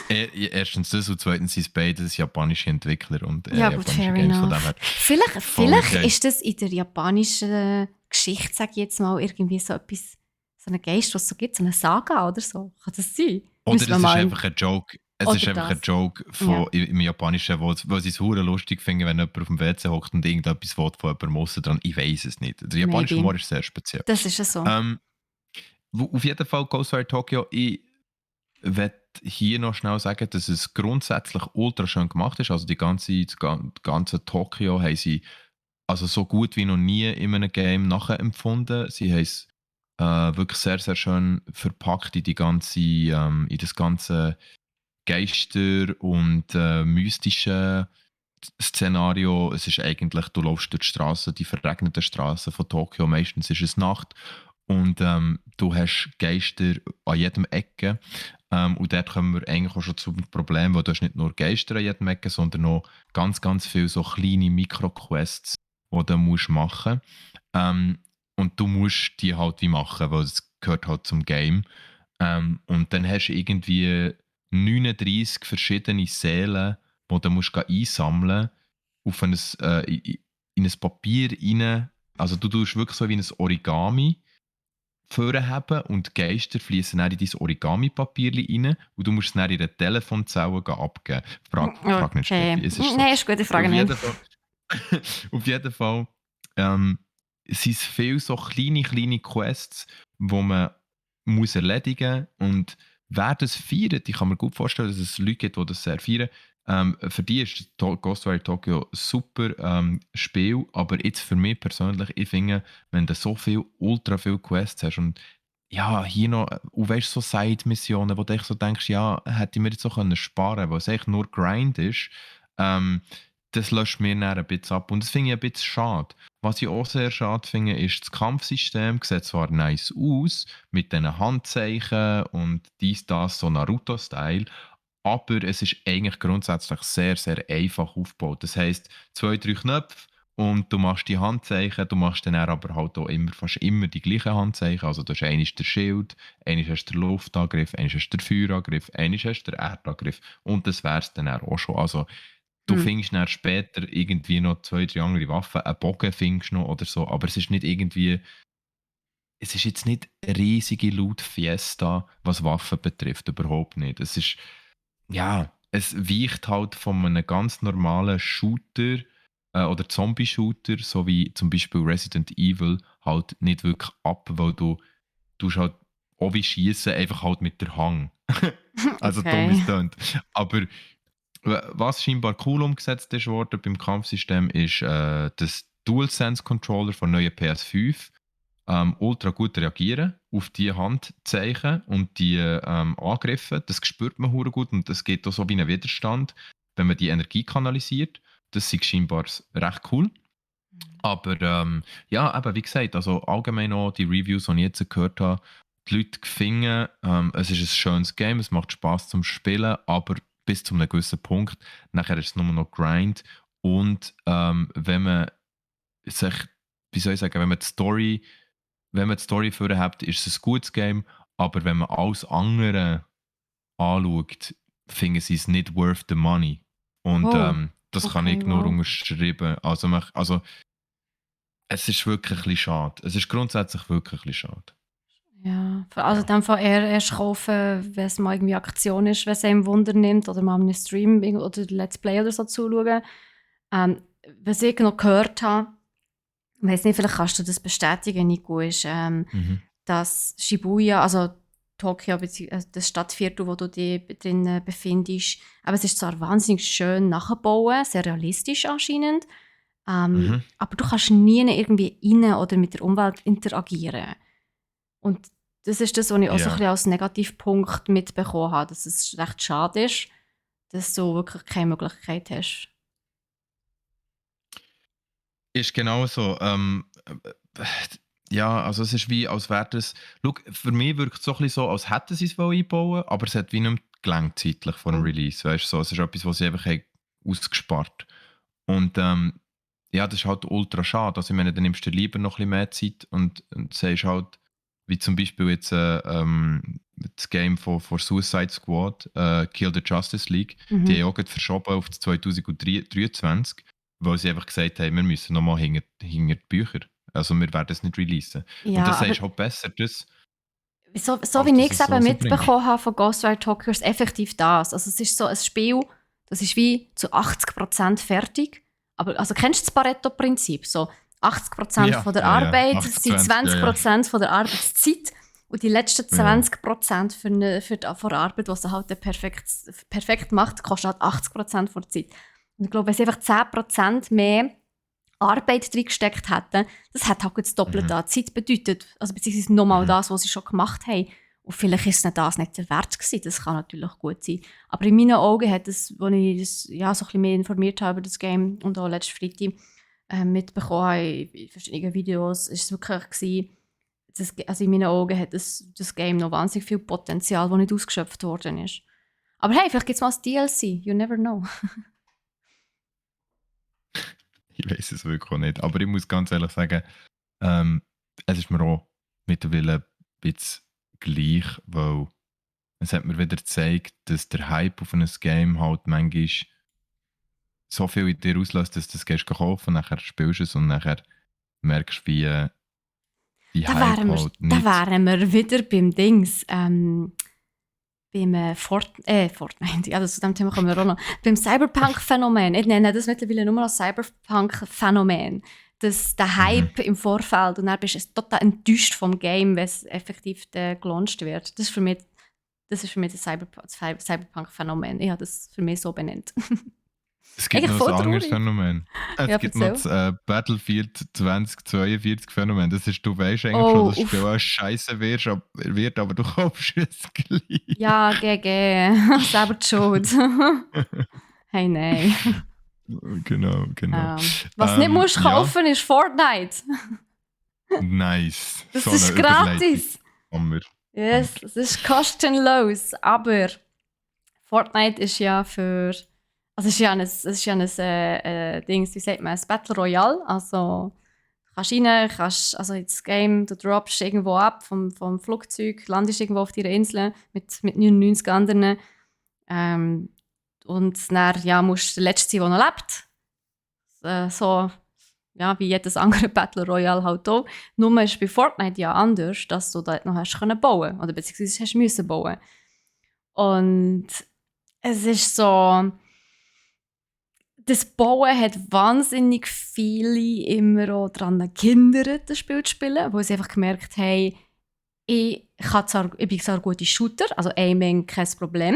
[SPEAKER 1] Erstens das und zweitens sind es beides japanische Entwickler und
[SPEAKER 2] Ja, gut,
[SPEAKER 1] japanische
[SPEAKER 2] fair
[SPEAKER 1] Games von dem
[SPEAKER 2] enough.
[SPEAKER 1] her.
[SPEAKER 2] Vielleicht
[SPEAKER 1] Okay.
[SPEAKER 2] ist das in der japanischen Geschichte, sage ich jetzt mal, irgendwie so etwas, so ein Geist, was es so gibt, so eine Saga oder so. Kann das sein?
[SPEAKER 1] Oder
[SPEAKER 2] Müssen
[SPEAKER 1] es
[SPEAKER 2] wir
[SPEAKER 1] ist
[SPEAKER 2] mal.
[SPEAKER 1] einfach ein Joke. Es
[SPEAKER 2] Oder
[SPEAKER 1] ist einfach ein
[SPEAKER 2] das.
[SPEAKER 1] Joke
[SPEAKER 2] Ja.
[SPEAKER 1] im Japanischen, wo sie es hure lustig finden, wenn jemand auf dem WC hockt und irgendetwas will von jemandem aussen dran. Ich weiß es nicht. Der japanische
[SPEAKER 2] Maybe.
[SPEAKER 1] Humor ist sehr speziell.
[SPEAKER 2] Das ist ja so.
[SPEAKER 1] Auf jeden Fall Ghostwire Tokyo. Ich werde hier noch schnell sagen, dass es grundsätzlich ultra schön gemacht ist. Also das ganze Tokio haben sie also so gut wie noch nie in einem Game nachempfunden. Sie haben es wirklich sehr, sehr schön verpackt in das ganze Geister- und mystische Szenario. Es ist eigentlich, du läufst durch die Straßen, die verregneten Straßen von Tokio, meistens ist es Nacht und du hast Geister an jedem Ecke. Und dort kommen wir eigentlich auch schon zum Problem, wo du hast nicht nur Geister an jedem Ecke, sondern auch ganz, ganz viele so kleine Mikro-Quests, die du musst machen musst. Und du musst die halt wie machen, weil es gehört halt zum Game. Und dann hast du irgendwie 39 verschiedene Seelen, die du musst einsammeln auf in ein Papier rein. Also du tust wirklich so wie ein Origami vorhaben und die Geister fließen dann in dein Origami-Papier rein und du musst es dann in der Telefonzelle abgeben. Frag nicht,
[SPEAKER 2] Okay.
[SPEAKER 1] Steffi, es ist so.
[SPEAKER 2] Nein, ist gut, ich frage
[SPEAKER 1] Auf
[SPEAKER 2] nicht.
[SPEAKER 1] jeden Fall, auf jeden Fall sind es viele so kleine Quests, die man muss erledigen muss. Und wer das feiert, ich kann mir gut vorstellen, dass es Leute gibt, die das sehr feiern. Für die ist Ghostwire Tokyo ein super Spiel, aber jetzt für mich persönlich, ich finde, wenn du so viel, ultra viele Quests hast und ja, hier noch, und weißt so Side-Missionen, wo du echt so denkst, ja, hätte ich mir jetzt so können sparen, weil es eigentlich nur Grind ist, ähm, das löscht mir dann ein bisschen ab. Und das finde ich ein bisschen schade. Was ich auch sehr schade finde, ist, das Kampfsystem sieht zwar nice aus, mit diesen Handzeichen und dies, das, so Naruto-Style, aber es ist eigentlich grundsätzlich sehr, sehr einfach aufgebaut. Das heisst, 2, 3 Knöpfe und du machst die Handzeichen, du machst dann aber halt auch fast immer die gleichen Handzeichen. Also du hast einmal den Schild, einmal hast du den Luftangriff, einmal hast du den Feuerangriff, einmal hast du den Erdangriff und das wäre es dann auch schon. Also du
[SPEAKER 2] Hm.
[SPEAKER 1] findest dann später irgendwie noch 2, 3 andere Waffen, einen Bogen findest du noch oder so, aber es ist nicht irgendwie, es ist jetzt nicht eine riesige Loot-Fiesta, was Waffen betrifft, überhaupt nicht. Es ist, ja, es weicht halt von einem ganz normalen Shooter oder Zombie-Shooter, so wie zum Beispiel Resident Evil, halt nicht wirklich ab, weil du halt auch wie schießen, einfach halt mit der Hang. Also dumm
[SPEAKER 2] Okay.
[SPEAKER 1] ist tönt. Aber was scheinbar cool umgesetzt ist worden beim Kampfsystem ist das DualSense-Controller von neuen PS5 ultra gut reagieren auf die Handzeichen und die Angriffe. Das spürt man hure gut und das geht auch so wie ein Widerstand, wenn man die Energie kanalisiert. Das ist scheinbar recht cool. Aber ja, eben, wie gesagt, also allgemein auch die Reviews, die ich jetzt gehört habe, die Leute finden, es ist ein schönes Game, es macht Spaß zum Spielen, aber bis zu einem gewissen Punkt. Nachher ist es nur noch Grind. Und wenn man sich, wie soll ich sagen, wenn man die Story vorher hat, ist es ein gutes Game, aber wenn man alles andere anschaut, finden sie es nicht worth the money. Und
[SPEAKER 2] Oh,
[SPEAKER 1] das kann
[SPEAKER 2] okay,
[SPEAKER 1] ich nur
[SPEAKER 2] wow.
[SPEAKER 1] unterschreiben. Also es ist wirklich ein bisschen schade. Es ist grundsätzlich wirklich ein bisschen schade.
[SPEAKER 2] Ja, also
[SPEAKER 1] Ja.
[SPEAKER 2] dann von eher erst kaufen, wenn es mal irgendwie Aktion ist, wenn es einem Wunder nimmt oder mal einen Stream oder Let's Play oder so zuschauen. Was ich noch gehört habe, ich weiß nicht, vielleicht kannst du das bestätigen, Nico, ist,
[SPEAKER 1] Mhm.
[SPEAKER 2] dass Shibuya, also Tokio, das Stadtviertel, wo du dich drin befindest, aber es ist zwar wahnsinnig schön nachgebaut, sehr realistisch anscheinend,
[SPEAKER 1] Mhm.
[SPEAKER 2] aber du kannst nie irgendwie rein oder mit der Umwelt interagieren. Und das ist das, was ich auch so ein
[SPEAKER 1] Ja.
[SPEAKER 2] bisschen als Negativpunkt mitbekommen habe, dass es recht schade ist, dass du wirklich keine Möglichkeit hast.
[SPEAKER 1] Ist genau so. Ja, also es ist wie, als wäre das. Schau, für mich wirkt es so ein bisschen so, als hätten sie es einbauen, aber es hat wie nicht mehr gelangt zeitlich vor dem
[SPEAKER 2] Mhm.
[SPEAKER 1] Release. Weißt du, so, es ist etwas, was sie einfach haben ausgespart. Und ja, das ist halt ultra schade. Also ich meine, dann nimmst du dir lieber noch ein bisschen mehr Zeit und sagst halt, wie zum Beispiel jetzt das Game von Suicide Squad, Kill the Justice League, die
[SPEAKER 2] Mhm.
[SPEAKER 1] haben auch gerade verschoben auf 2023, weil sie einfach gesagt haben, wir müssen nochmal hinter die Bücher. Also wir werden es nicht releasen. Und
[SPEAKER 2] Ja,
[SPEAKER 1] das
[SPEAKER 2] aber
[SPEAKER 1] ist halt besser, das,
[SPEAKER 2] so
[SPEAKER 1] als
[SPEAKER 2] wie
[SPEAKER 1] dass
[SPEAKER 2] ich
[SPEAKER 1] du
[SPEAKER 2] es
[SPEAKER 1] es so
[SPEAKER 2] eben
[SPEAKER 1] rausbringst.
[SPEAKER 2] mitbekommen habe von Ghostwire Tokyo, ist effektiv das. Also es ist so ein Spiel, das ist wie zu 80% fertig. Aber also kennst du das Pareto-Prinzip? So 80%
[SPEAKER 1] Ja,
[SPEAKER 2] von der
[SPEAKER 1] ja, ja.
[SPEAKER 2] Arbeit sind
[SPEAKER 1] 80-20, ja, ja.
[SPEAKER 2] 20% von der Arbeitszeit. Und die letzten 20% für die Arbeit, die sie halt perfekt macht, kostet halt 80% der Zeit. Und ich glaube, wenn sie einfach 10% mehr Arbeit reingesteckt hätten, das hat halt das Doppelte an Zeit bedeutet. Also beziehungsweise nochmal das, was sie schon gemacht haben. Und vielleicht ist es das nicht der Wert gewesen. Das kann natürlich gut sein. Aber in meinen Augen hat es, als ich das, so ein bisschen mehr informiert habe über das Game und auch letzten Freitag mitbekommen habe in verschiedenen Videos, ist es wirklich gewesen, also in meinen Augen hat das Game noch wahnsinnig viel Potenzial, das nicht ausgeschöpft worden ist. Aber hey, vielleicht gibt es mal ein DLC. You never know.
[SPEAKER 1] Ich weiß es wirklich auch nicht. Aber ich muss ganz ehrlich sagen, es ist mir auch mittlerweile ein bisschen gleich, weil es hat mir wieder gezeigt, dass der Hype auf ein Game halt manchmal so viel in dir auslöst, dass du das gehst kaufen, nachher spielst du es und nachher merkst du, wie die Hype halt nicht...
[SPEAKER 2] Da wären wir wieder beim Dings, beim Fortnite, ja, zu dem Thema kommen wir auch noch, beim Cyberpunk-Phänomen. Ich nenne das mittlerweile nur noch Cyberpunk-Phänomen. Der Hype im Vorfeld und dann bist du total enttäuscht vom Game, wenn es effektiv gelauncht wird. Das ist für mich das Cyberpunk-Phänomen. Ich habe das für mich so benannt.
[SPEAKER 1] Es gibt noch ein anderes Phänomen. Es gibt noch das Battlefield 2042 Phänomen. Das ist, du weißt eigentlich schon, dass das Spiel auch scheiße wird, aber du kaufst es gleich.
[SPEAKER 2] Ja, GG. Selber die Schuld. Hey, nein.
[SPEAKER 1] Genau.
[SPEAKER 2] Was nicht musst kaufen, ist Fortnite.
[SPEAKER 1] Nice.
[SPEAKER 2] Das ist gratis. Yes, es ist kostenlos. Aber Fortnite ist ja für... Also es ist ja ein Ding, wie sagt man, ein Battle Royale. Also du kannst rein, also ins Game, du droppst irgendwo ab vom Flugzeug, landest irgendwo auf deiner Insel mit 99 anderen. Und dann musst du der Letzte sein, der noch lebt. So wie jedes andere Battle Royale halt auch. Nur ist bei Fortnite ja anders, dass du dort noch hast können bauen oder beziehungsweise hast müssen bauen. Und es ist so... Das Bauen hat wahnsinnig viele immer auch daran gehindert, das Spiel zu spielen, weil sie einfach gemerkt haben, ich bin zwar ein guter Shooter, also Aiming kein Problem,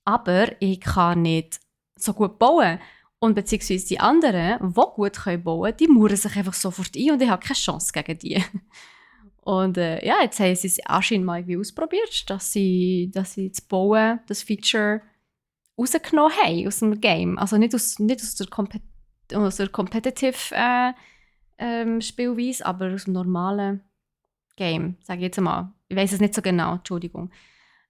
[SPEAKER 2] aber ich kann nicht so gut bauen. Und beziehungsweise die anderen, die gut bauen können, die mauern sich einfach sofort ein und ich habe keine Chance gegen die. Und jetzt haben sie es anscheinend mal irgendwie ausprobiert, dass sie das Bauen, das Feature rausgenommen haben aus dem Game. Also nicht aus der Competitive Spielweise, aber aus dem normalen Game, sage ich jetzt mal. Ich weiß es nicht so genau, Entschuldigung.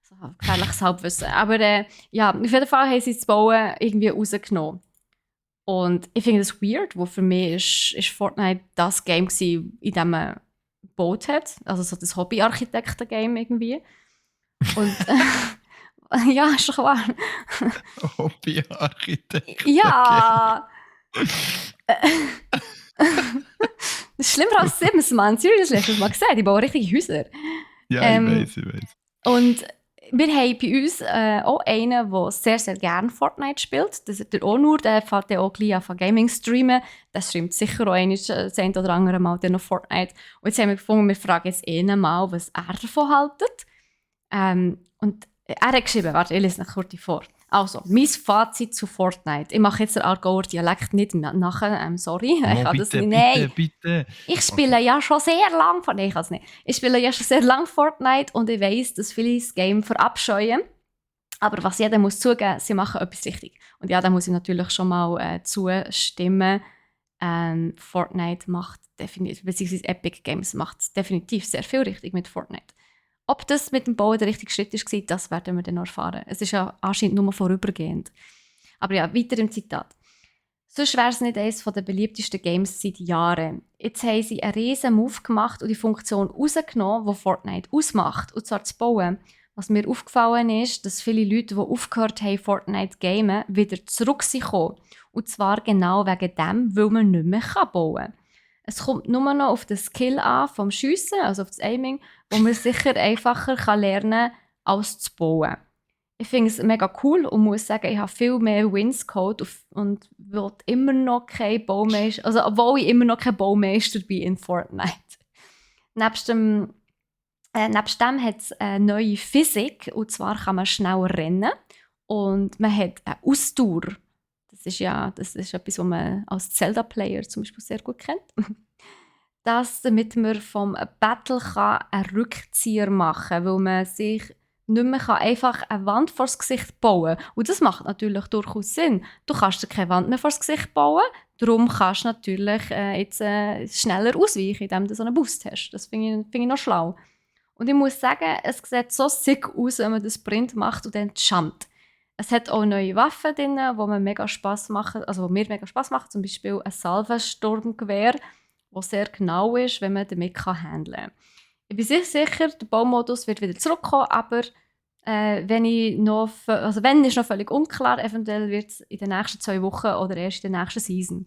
[SPEAKER 2] So gefährliches Halbwissen. Aber auf jeden Fall haben sie das Bauen irgendwie rausgenommen. Und ich finde das weird, wo für mich ist Fortnite das Game gewesen, in dem man gebaut hat. Also so das Hobby-Architekten-Game irgendwie. Und ja, ist doch wahr.
[SPEAKER 1] Hobby-Architekt.
[SPEAKER 2] Ja! Das ist schlimmer als Sims, Mann. Seriously, hast du das mal gesehen? Die bauen richtige Häuser.
[SPEAKER 1] Ja, ich weiß.
[SPEAKER 2] Und wir haben bei uns auch einen, der sehr, sehr gerne Fortnite spielt. Das ist der Onur, der fährt auch gleich an Gaming streamen. Der streamt sicher auch das ein oder andere Mal noch Fortnite. Und jetzt haben wir gefunden, wir fragen jetzt ihn mal, was er davon hält. Und er hat geschrieben, warte, ich lese noch kurz vor. Also, mein Fazit zu Fortnite. Ich mache jetzt den Aargauer Dialekt nicht nachher, sorry. Ich kann das nicht. Nein.
[SPEAKER 1] Bitte.
[SPEAKER 2] Ich spiele ja schon sehr lange Fortnite. Nein, ich kann es nicht. Ich spiele ja schon sehr lange Fortnite und ich weiss, dass viele das Game verabscheuen. Aber was jeder muss zugeben, sie machen etwas richtig. Und ja, da muss ich natürlich schon mal zustimmen. Fortnite macht definitiv, beziehungsweise Epic Games macht definitiv sehr viel richtig mit Fortnite. Ob das mit dem Bauen der richtige Schritt war, das werden wir dann noch erfahren. Es ist ja anscheinend nur vorübergehend. Aber ja, weiter im Zitat. Sonst wäre es nicht eines der beliebtesten Games seit Jahren. Jetzt haben sie einen riesen Move gemacht und die Funktion rausgenommen, die Fortnite ausmacht, und zwar zu bauen. Was mir aufgefallen ist, dass viele Leute, die aufgehört haben, Fortnite zu gamen, wieder zurück sind gekommen. Und zwar genau wegen dem, weil man nicht mehr bauen kann. Es kommt nur noch auf den Skill an, vom Schiessen, also auf das Aiming, wo man sicher einfacher lernen kann, als zu bauen. Ich finde es mega cool und muss sagen, ich habe viel mehr Wins geholt und will immer noch kein Baumeister, also obwohl ich immer noch kein Baumeister bin in Fortnite. Nebst dem Nebst dem hat es eine neue Physik, und zwar kann man schneller rennen und man hat eine Ausdauer. Das ist etwas, was man als Zelda-Player zum Beispiel sehr gut kennt. Damit man vom Battle einen Rückzieher machen kann, weil man sich nicht mehr einfach eine Wand vor das Gesicht bauen kann. Und das macht natürlich durchaus Sinn. Du kannst dir keine Wand mehr vor das Gesicht bauen, darum kannst du natürlich schneller ausweichen, indem du so einen Boost hast. Das finde ich noch schlau. Und ich muss sagen, es sieht so sick aus, wenn man das Sprint macht und dann jumpt. Es hat auch neue Waffen drin, die mir mega Spass machen, zum Beispiel ein Salvensturmgewehr, das sehr genau ist, wenn man damit handeln kann. Ich bin sehr sicher, der Baumodus wird wieder zurückkommen, aber wenn ist noch völlig unklar, eventuell wird es in den nächsten 2 Wochen oder erst in der nächsten Season.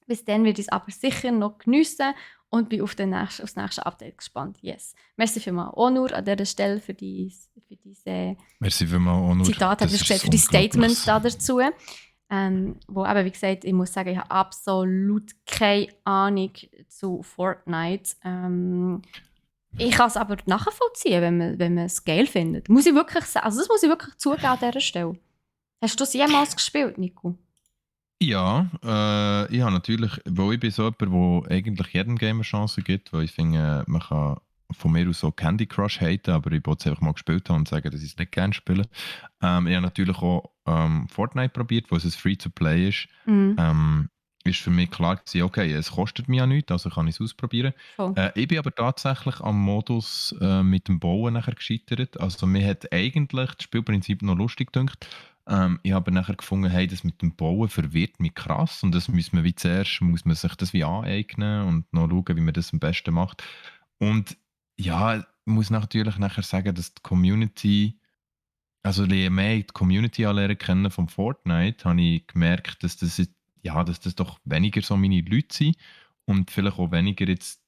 [SPEAKER 2] Bis dann werde ich es aber sicher noch geniessen und bin auf das nächste Update gespannt. Yes. Merci vielmals, Onur, an dieser Stelle für diese
[SPEAKER 1] Merci vielmals, Onur.
[SPEAKER 2] Zitat, hat gesagt, für die Statements da dazu. Wo eben, wie gesagt, ich muss sagen, ich habe absolut keine Ahnung zu Fortnite. Ich kann es aber nachvollziehen, wenn man es geil findet. Muss ich wirklich sagen. Also das muss ich wirklich zugeben an dieser Stelle. Hast du es jemals gespielt, Nico?
[SPEAKER 1] Ja, ich habe natürlich, weil ich bin so jemand, der eigentlich jedem Game eine Chance gibt, weil ich finde, man kann von mir aus so Candy Crush haten, aber ich wollte es einfach mal gespielt haben und sagen, dass ich es nicht gerne spiele. Ich habe natürlich auch Fortnite probiert, wo es ein Free-to-Play ist. Ist für mich klar gewesen, okay, es kostet mich ja nichts, also kann ich es ausprobieren. Ich bin aber tatsächlich am Modus mit dem Bauen nachher gescheitert. Also mir hat eigentlich das Spielprinzip noch lustig gedacht. Ich habe nachher gefunden, hey, das mit dem Bauen verwirrt mich krass und das muss man sich das wie aneignen und noch schauen, wie man das am besten macht. Und ja, ich muss natürlich nachher sagen, dass die Community, also je mehr ich die Community lernen kennen von Fortnite, habe ich gemerkt, dass dass das doch weniger so meine Leute sind und vielleicht auch weniger jetzt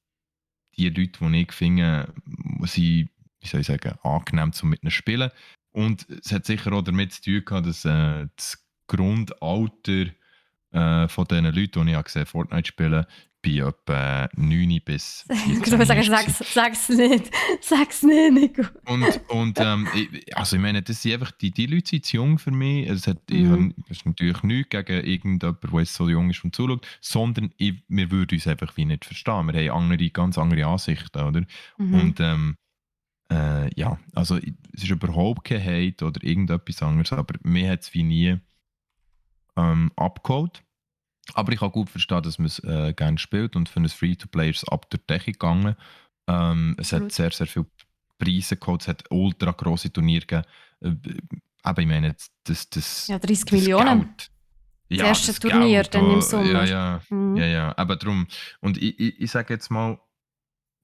[SPEAKER 1] die Leute, die ich finde, sind, wie soll ich sagen, angenehm zum mit ihnen spielen. Und es hat sicher auch damit zu tun gehabt, dass das Grundalter von den Leuten, die ich gesehen Fortnite spielen, bei etwa 9 bis 14
[SPEAKER 2] Ich würde sagen, sag's nicht. Sag's nicht, Nico.
[SPEAKER 1] Ich meine, das sind einfach die Leute sind zu jung für mich. Es ist natürlich nichts gegen irgendjemanden, der jetzt so jung ist und zuschaut, sondern wir würden uns einfach wie nicht verstehen. Wir haben ganz andere Ansichten, oder? Und also es ist überhaupt kein Hate oder irgendetwas anderes, aber mir hat es wie nie abgeholt. Aber ich kann gut verstehen, dass man es gerne spielt und für ein Free-to-Play ist es ab der Decke gegangen. Es hat sehr, sehr viele Preise geholt, es hat ultra grosse Turniere gegeben. Aber ich meine, das
[SPEAKER 2] 30 Millionen.
[SPEAKER 1] Geld,
[SPEAKER 2] das erste Turnier
[SPEAKER 1] Geld,
[SPEAKER 2] dann im Sommer.
[SPEAKER 1] Ja, aber darum. Und ich sage jetzt mal,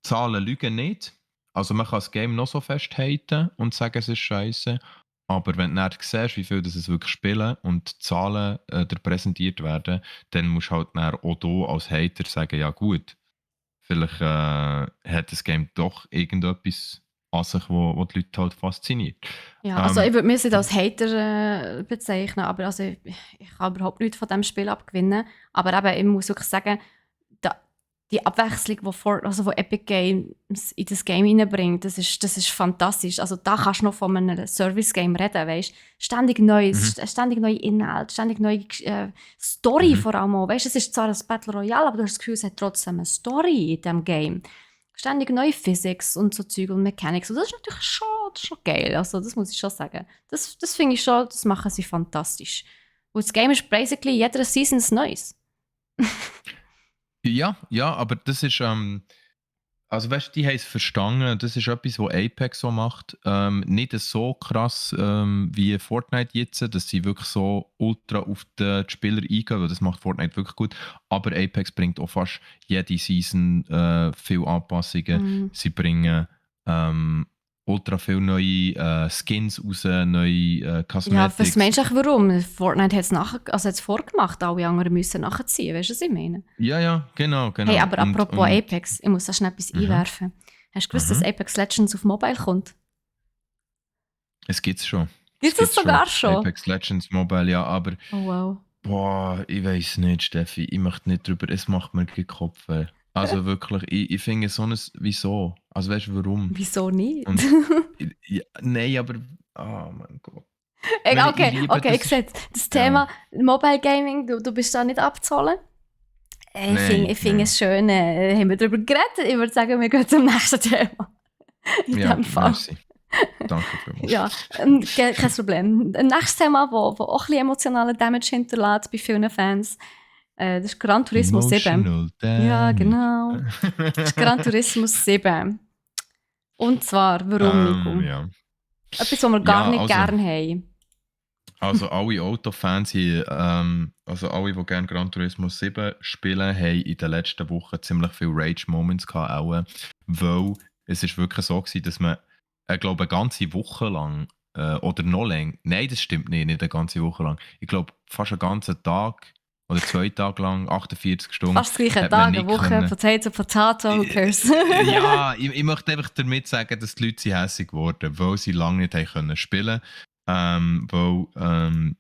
[SPEAKER 1] Zahlen lügen nicht. Also man kann das Game noch so fest haten und sagen, es ist scheiße. Aber wenn du dann siehst, wie viel das es wirklich spielen und die Zahlen dir präsentiert werden, dann musst du halt dann auch hier als Hater sagen, ja gut, vielleicht hat das Game doch irgendetwas an sich, wo die Leute halt fasziniert.
[SPEAKER 2] Ja, also ich würde mich nicht als Hater bezeichnen, aber also ich kann überhaupt nichts von diesem Spiel abgewinnen. Aber eben, ich muss wirklich sagen, die Abwechslung, die Epic Games in das Game hineinbringt, das ist fantastisch. Also da kannst du noch von einem Service-Game reden, weißt? Ständig Neues, ständig neue Inhalte, ständig neue Story vor allem auch. Weißt? Es ist zwar ein Battle Royale, aber du hast das Gefühl, es hat trotzdem eine Story in diesem Game. Ständig neue Physics und so Zeug und Mechanics. Und das ist natürlich schon geil. Also das muss ich schon sagen. Das finde ich schon, das machen sie fantastisch. Und das Game ist basically jede Season Neues.
[SPEAKER 1] Ja, aber das ist, also weißt du, die haben es verstanden, das ist etwas, was Apex so macht. Nicht so krass wie Fortnite jetzt, dass sie wirklich so ultra auf die Spieler eingehen, weil das macht Fortnite wirklich gut. Aber Apex bringt auch fast jede Season viele Anpassungen. Sie bringen ultra viele neue Skins raus, neue Cosmetics.
[SPEAKER 2] Ja, was meinst du warum? Fortnite hat es vorgemacht, alle anderen müssen nachziehen, weißt du, was ich meine?
[SPEAKER 1] Ja, genau.
[SPEAKER 2] Hey, aber apropos Apex, ich muss da schnell etwas einwerfen. Hast du gewusst, dass Apex Legends auf Mobile kommt?
[SPEAKER 1] Es gibt's schon.
[SPEAKER 2] Gibt es sogar schon?
[SPEAKER 1] Apex Legends Mobile, ja, aber...
[SPEAKER 2] Oh wow.
[SPEAKER 1] Boah, ich weiß nicht, Steffi, ich möchte nicht drüber, es macht mir keinen Kopf. Also wirklich, ich finde so ein Wieso? Also weißt du warum?
[SPEAKER 2] Wieso nicht?
[SPEAKER 1] Und ja, nein, aber oh mein Gott. Ich
[SPEAKER 2] Ey,
[SPEAKER 1] meine, ich
[SPEAKER 2] okay,
[SPEAKER 1] liebe
[SPEAKER 2] okay, ich
[SPEAKER 1] das
[SPEAKER 2] sehe
[SPEAKER 1] ist,
[SPEAKER 2] das
[SPEAKER 1] ja.
[SPEAKER 2] Thema Mobile Gaming, du bist da nicht abzahlen.
[SPEAKER 1] Nein,
[SPEAKER 2] Ich find
[SPEAKER 1] nein.
[SPEAKER 2] es schön, haben wir darüber geredet. Ich würde sagen, wir gehen zum nächsten Thema. In
[SPEAKER 1] Ja,
[SPEAKER 2] dem Fall.
[SPEAKER 1] merci. Danke vielmals.
[SPEAKER 2] Ja, kein Problem. Ein nächstes Thema, wo auch ein bisschen emotionalen Damage hinterlässt bei vielen Fans, das ist Gran Turismo 7.
[SPEAKER 1] Emotional
[SPEAKER 2] Ja,
[SPEAKER 1] damage.
[SPEAKER 2] genau. Das ist Gran Turismo 7. Und zwar, warum, Nico?
[SPEAKER 1] Ja.
[SPEAKER 2] Etwas, was wir gar
[SPEAKER 1] Ja,
[SPEAKER 2] nicht gerne haben.
[SPEAKER 1] also alle Autofans haben, also alle, die gerne Gran Turismo 7 spielen, haben in den letzten Wochen ziemlich viele Rage-Moments gehabt, auch, weil es ist wirklich so gewesen, dass man, ich glaube, eine ganze Woche lang oder noch länger, nein, das stimmt nicht eine ganze Woche lang, ich glaube, fast einen ganzen Tag oder 2 Tage lang, 48 Stunden,
[SPEAKER 2] Fast das gleiche
[SPEAKER 1] hat man
[SPEAKER 2] Tag, eine
[SPEAKER 1] nicht
[SPEAKER 2] Woche,
[SPEAKER 1] können.
[SPEAKER 2] Potato, Potato, who cares?
[SPEAKER 1] Ja, ich möchte einfach damit sagen, dass die Leute sind hässig geworden, weil sie lange nicht haben können spielen, weil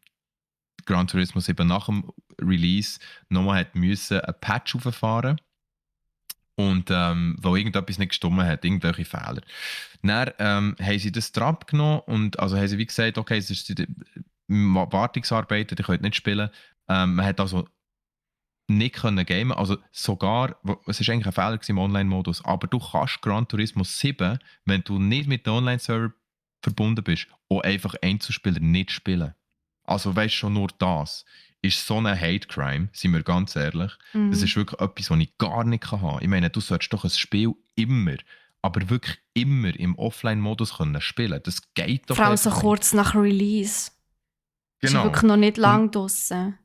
[SPEAKER 1] Gran Turismo 7 nach dem Release nochmal hat müssen einen Patch auffahren und weil irgendetwas nicht gestimmt hat, irgendwelche Fehler. Dann haben sie das Trab genommen und also haben sie wie gesagt, okay, es ist Wartungsarbeiten, die könnt nicht spielen. Man hat also nicht können gamen, also sogar, es ist eigentlich ein Fehler gewesen im Online-Modus, aber du kannst Gran Turismo 7, wenn du nicht mit dem Online-Server verbunden bist, auch einfach Einzelspieler nicht spielen. Also weißt schon nur das ist so ein Hate-Crime, sind wir ganz ehrlich. Das
[SPEAKER 2] Mhm.
[SPEAKER 1] ist wirklich etwas, was ich gar nicht haben kann. Ich meine, du solltest doch ein Spiel immer, aber wirklich immer im Offline-Modus können spielen. Das geht doch
[SPEAKER 2] Vor allem so
[SPEAKER 1] einfach nicht.
[SPEAKER 2] kurz nach Release. Ist ja
[SPEAKER 1] Genau.
[SPEAKER 2] wirklich noch nicht
[SPEAKER 1] Und
[SPEAKER 2] lang draussen.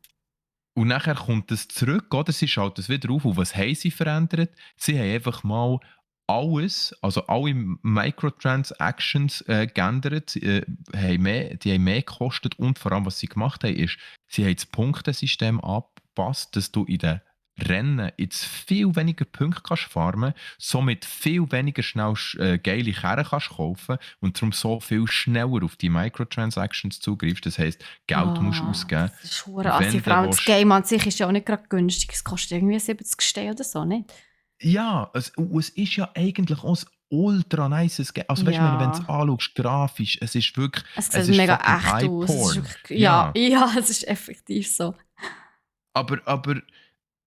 [SPEAKER 1] Und nachher kommt es zurück, oder? Sie schalten es wieder auf. Und was haben sie verändert? Sie haben einfach mal alles, also alle Microtransactions geändert, die haben mehr gekostet und vor allem, was sie gemacht haben, ist, sie haben das Punktesystem angepasst, dass du in den Rennen jetzt viel weniger Punkte kannst farmen, somit viel weniger schnell geile Karren kannst kaufen und darum so viel schneller auf die Microtransactions zugreifst. Das heisst, Geld musst du ausgeben,
[SPEAKER 2] Das ist hure assi.
[SPEAKER 1] wenn
[SPEAKER 2] Vor
[SPEAKER 1] du
[SPEAKER 2] allem das
[SPEAKER 1] willst.
[SPEAKER 2] Game an sich ist ja auch nicht gerade günstig. Es kostet irgendwie 70 Steine oder so, nicht?
[SPEAKER 1] Ja, es ist ja eigentlich auch ein ultra nices Game. Also weißt du, wenn du es
[SPEAKER 2] Ja.
[SPEAKER 1] anschaust, grafisch,
[SPEAKER 2] Es
[SPEAKER 1] es
[SPEAKER 2] sieht
[SPEAKER 1] ist
[SPEAKER 2] mega
[SPEAKER 1] fucking
[SPEAKER 2] echt aus. Es ist
[SPEAKER 1] Eye-Porn.
[SPEAKER 2] wirklich, ja,
[SPEAKER 1] Ja,
[SPEAKER 2] ja, es ist effektiv so.
[SPEAKER 1] aber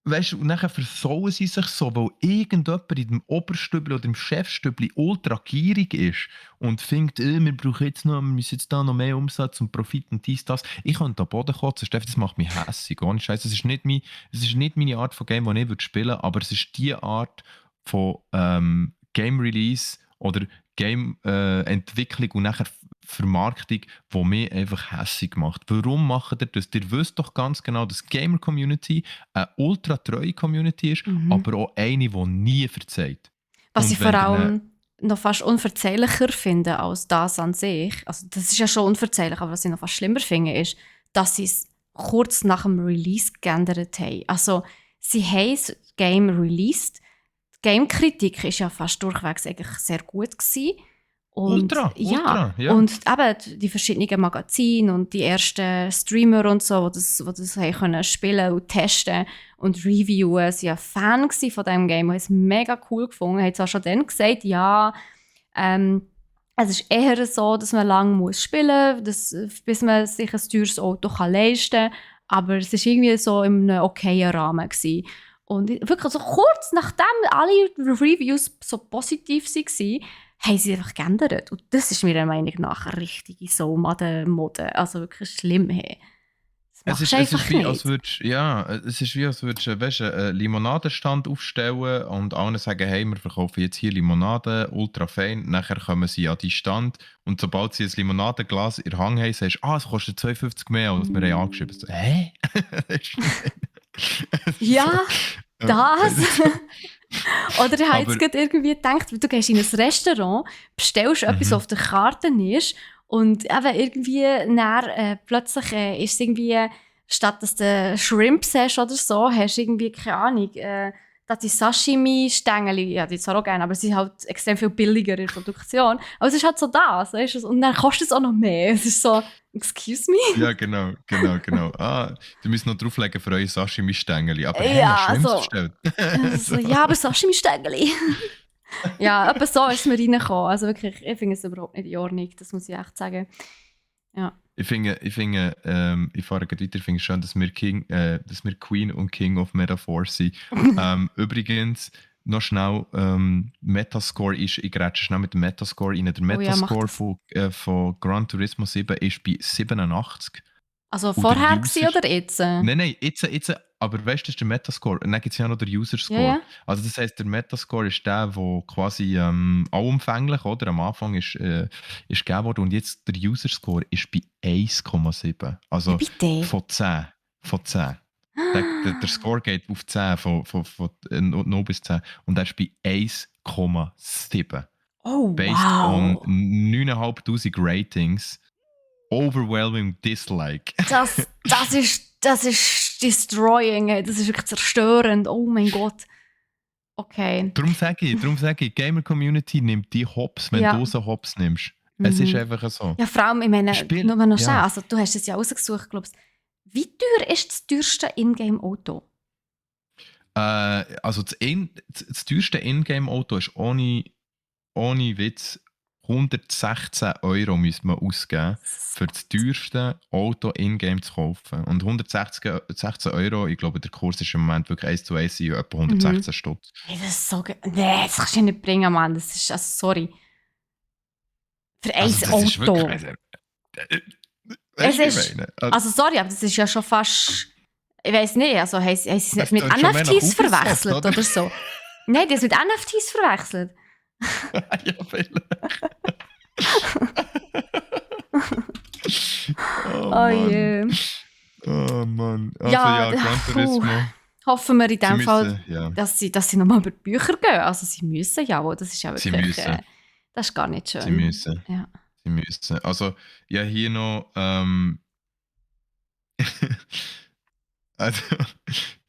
[SPEAKER 1] weißt du, und nachher versauen sie sich so, weil irgendjemand in dem Oberstübli oder im Chefstübli ultra gierig ist und findet, wir brauchen jetzt noch, wir müssen jetzt da noch mehr Umsatz und Profit und dies, das. Ich könnte am Boden kotzen, Steff, das macht mich hässig. Ohne Scheiß, es ist nicht meine Art von Game, die ich spielen würde, aber es ist die Art von Game Release oder Game Entwicklung und nachher Vermarktung, die mich einfach hässig macht. Warum macht ihr das? Ihr wisst doch ganz genau, dass Gamer Community eine ultra treue Community ist,
[SPEAKER 2] Mhm.
[SPEAKER 1] aber auch eine, die nie verzeiht.
[SPEAKER 2] Was ich
[SPEAKER 1] Und
[SPEAKER 2] vor
[SPEAKER 1] wenn ihr eine,
[SPEAKER 2] allem noch fast unverzeihlicher finde als das an sich, also das ist ja schon unverzeihlich, aber was ich noch fast schlimmer finde, ist, dass sie es kurz nach dem Release geändert haben. Also sie haben das Game released. Die Game-Kritik war ja fast durchwegs eigentlich sehr gut gewesen. Und ja,
[SPEAKER 1] Ultra, ja.
[SPEAKER 2] und eben die verschiedenen Magazine und die ersten Streamer und so, die das haben können spielen und testen und reviewen, sie waren ja Fan von diesem Game, haben es mega cool gefunden, haben zwar schon dann gesagt, ja, es ist eher so, dass man lange muss spielen muss, bis man sich ein teures Auto leisten kann, aber es war irgendwie so in einem okayen Rahmen gewesen. Und wirklich so kurz nachdem alle Reviews so positiv waren, haben sie einfach geändert. Und das ist meiner Meinung nach eine richtige Mode. Also wirklich schlimm. Hey. Das machst du
[SPEAKER 1] Es ist
[SPEAKER 2] einfach
[SPEAKER 1] wie, als
[SPEAKER 2] nicht.
[SPEAKER 1] würdest, ja, es ist wie, als würdest du, weißt, einen Limonadenstand aufstellen und allen sagen, hey, wir verkaufen jetzt hier Limonade, ultra fein. Nachher kommen sie an die Stand und sobald sie ein Limonadenglas in der Hand haben, sagst du, es kostet 2,50 mehr, als wir haben angeschrieben. So, hä? Es ist
[SPEAKER 2] Ja,
[SPEAKER 1] so,
[SPEAKER 2] das.
[SPEAKER 1] es ist so.
[SPEAKER 2] Oder ich habe
[SPEAKER 1] Aber
[SPEAKER 2] jetzt gerade irgendwie gedacht, du gehst in ein Restaurant, bestellst etwas, was
[SPEAKER 1] mhm.
[SPEAKER 2] auf der Karte ist und eben irgendwie plötzlich ist es irgendwie, statt dass du Shrimps hast oder so, hast du irgendwie, keine Ahnung, dass die Sashimi-Stängel, ja, die zwar auch gerne, aber sie sind halt extrem viel billiger in der Produktion. Aber es ist halt so das, weißt du? Und dann kostet es auch noch mehr. Es ist so, excuse me?
[SPEAKER 1] Ja, genau. Du müsst noch drauflegen für eure Sashimi-Stängeli. Aber hey, ja,
[SPEAKER 2] Ja,
[SPEAKER 1] Shrimps
[SPEAKER 2] also,
[SPEAKER 1] bestellt.
[SPEAKER 2] so, ja, aber Sashimi-Stängel. Ja, etwa so ist es mir reingekommen. Also wirklich, ich finde es überhaupt nicht in Ordnung, das muss ich echt sagen. Ja.
[SPEAKER 1] Ich fahre gleich weiter, ich finde es schön, dass wir Queen und King of Metaphor sind. Übrigens, noch schnell, Metascore ist, ich grätsche schnell mit dem Metascore rein. Der
[SPEAKER 2] Oh ja, mach
[SPEAKER 1] Metascore
[SPEAKER 2] das.
[SPEAKER 1] von Gran Turismo 7 ist bei 87.
[SPEAKER 2] Also
[SPEAKER 1] Und der
[SPEAKER 2] vorher
[SPEAKER 1] User,
[SPEAKER 2] oder jetzt?
[SPEAKER 1] nein, jetzt, aber weißt du, das ist der Metascore. Und dann gibt es ja noch den User
[SPEAKER 2] Ja,
[SPEAKER 1] Score.
[SPEAKER 2] ja.
[SPEAKER 1] Also das heisst, der Metascore ist der, der quasi allumfänglich, oder? Am Anfang ist gegeben worden. Und jetzt der User Score ist bei 1,7.
[SPEAKER 2] Ja,
[SPEAKER 1] Also
[SPEAKER 2] bitte.
[SPEAKER 1] von 10. Von 10. Der Score geht auf 10, von 0 bis 10. Und der ist bei 1,7.
[SPEAKER 2] Oh,
[SPEAKER 1] Based on
[SPEAKER 2] wow.
[SPEAKER 1] 9'500 Ratings. Overwhelming Dislike.
[SPEAKER 2] Das ist destroying, ey. Das ist wirklich zerstörend. Oh mein Gott. Okay.
[SPEAKER 1] Darum sage ich, Gamer Community nimmt die Hops, wenn
[SPEAKER 2] Ja.
[SPEAKER 1] du so Hops nimmst. Es ist einfach so.
[SPEAKER 2] Ja, vor allem, ich meine,
[SPEAKER 1] Spiel-
[SPEAKER 2] nur noch schnell,
[SPEAKER 1] ja.
[SPEAKER 2] also du hast es ja rausgesucht, glaube ich. Wie teuer ist das teuerste Ingame-Auto?
[SPEAKER 1] Also das teuerste Ingame-Auto ist ohne Witz 116 € müsste man ausgeben, für das teuerste Auto in-game zu kaufen. Und 116 €, ich glaube, der Kurs ist im Moment wirklich 1:1, sind etwa 116 Stutz.
[SPEAKER 2] Hey, das ist so nee, das kannst du nicht bringen, Mann. Das ist, also sorry. Für ein
[SPEAKER 1] Also das
[SPEAKER 2] Auto.
[SPEAKER 1] ist wirklich...
[SPEAKER 2] Es
[SPEAKER 1] Weißt du, wie
[SPEAKER 2] ist,
[SPEAKER 1] ich meine?
[SPEAKER 2] also sorry, aber das ist ja schon fast, ich weiß nicht, also haben sie es nicht
[SPEAKER 1] Es
[SPEAKER 2] mit
[SPEAKER 1] tönt schon mehr nach
[SPEAKER 2] NFTs
[SPEAKER 1] Ubisoft,
[SPEAKER 2] verwechselt
[SPEAKER 1] oder?
[SPEAKER 2] oder so? Nein, das mit NFTs verwechselt.
[SPEAKER 1] Ja, vielleicht. Oh
[SPEAKER 2] Oh
[SPEAKER 1] Mann.
[SPEAKER 2] je.
[SPEAKER 1] Oh Mann. Also
[SPEAKER 2] Ja,
[SPEAKER 1] ja, Gran Turismo.
[SPEAKER 2] hoffen wir in
[SPEAKER 1] Sie
[SPEAKER 2] dem Fall,
[SPEAKER 1] müssen, ja.
[SPEAKER 2] dass sie nochmal über die Bücher gehen. Also sie müssen ja, aber das ist ja
[SPEAKER 1] Sie
[SPEAKER 2] wirklich,
[SPEAKER 1] müssen.
[SPEAKER 2] das ist gar nicht
[SPEAKER 1] Sie
[SPEAKER 2] schön.
[SPEAKER 1] müssen.
[SPEAKER 2] Ja.
[SPEAKER 1] Sie müssen. Also, ja, hier noch, also,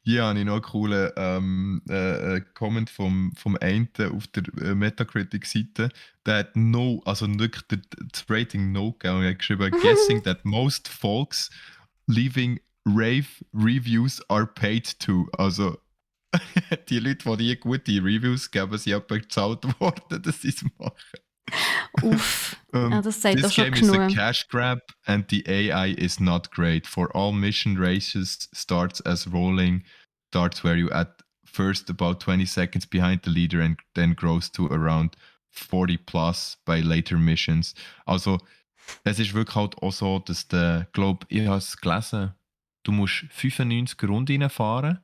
[SPEAKER 1] hier habe ich noch einen coolen Comment vom einen auf der Metacritic-Seite. Der hat no, also wirklich das Rating no gegeben. Und er hat geschrieben, guessing that most folks leaving rave reviews are paid to. Also, die Leute, die gute Reviews geben, sind etwa gezahlt worden, dass sie es machen.
[SPEAKER 2] Uff, ja, das sagt doch
[SPEAKER 1] This
[SPEAKER 2] schon
[SPEAKER 1] game is a
[SPEAKER 2] genug.
[SPEAKER 1] cash grab and the AI is not great. For all mission races starts as rolling darts where you at first about 20 seconds behind the leader and then grows to around 40 plus by later missions. Also es ist wirklich halt auch so, dass der, glaube ich habe es gelesen, du musst 95 Runden reinfahren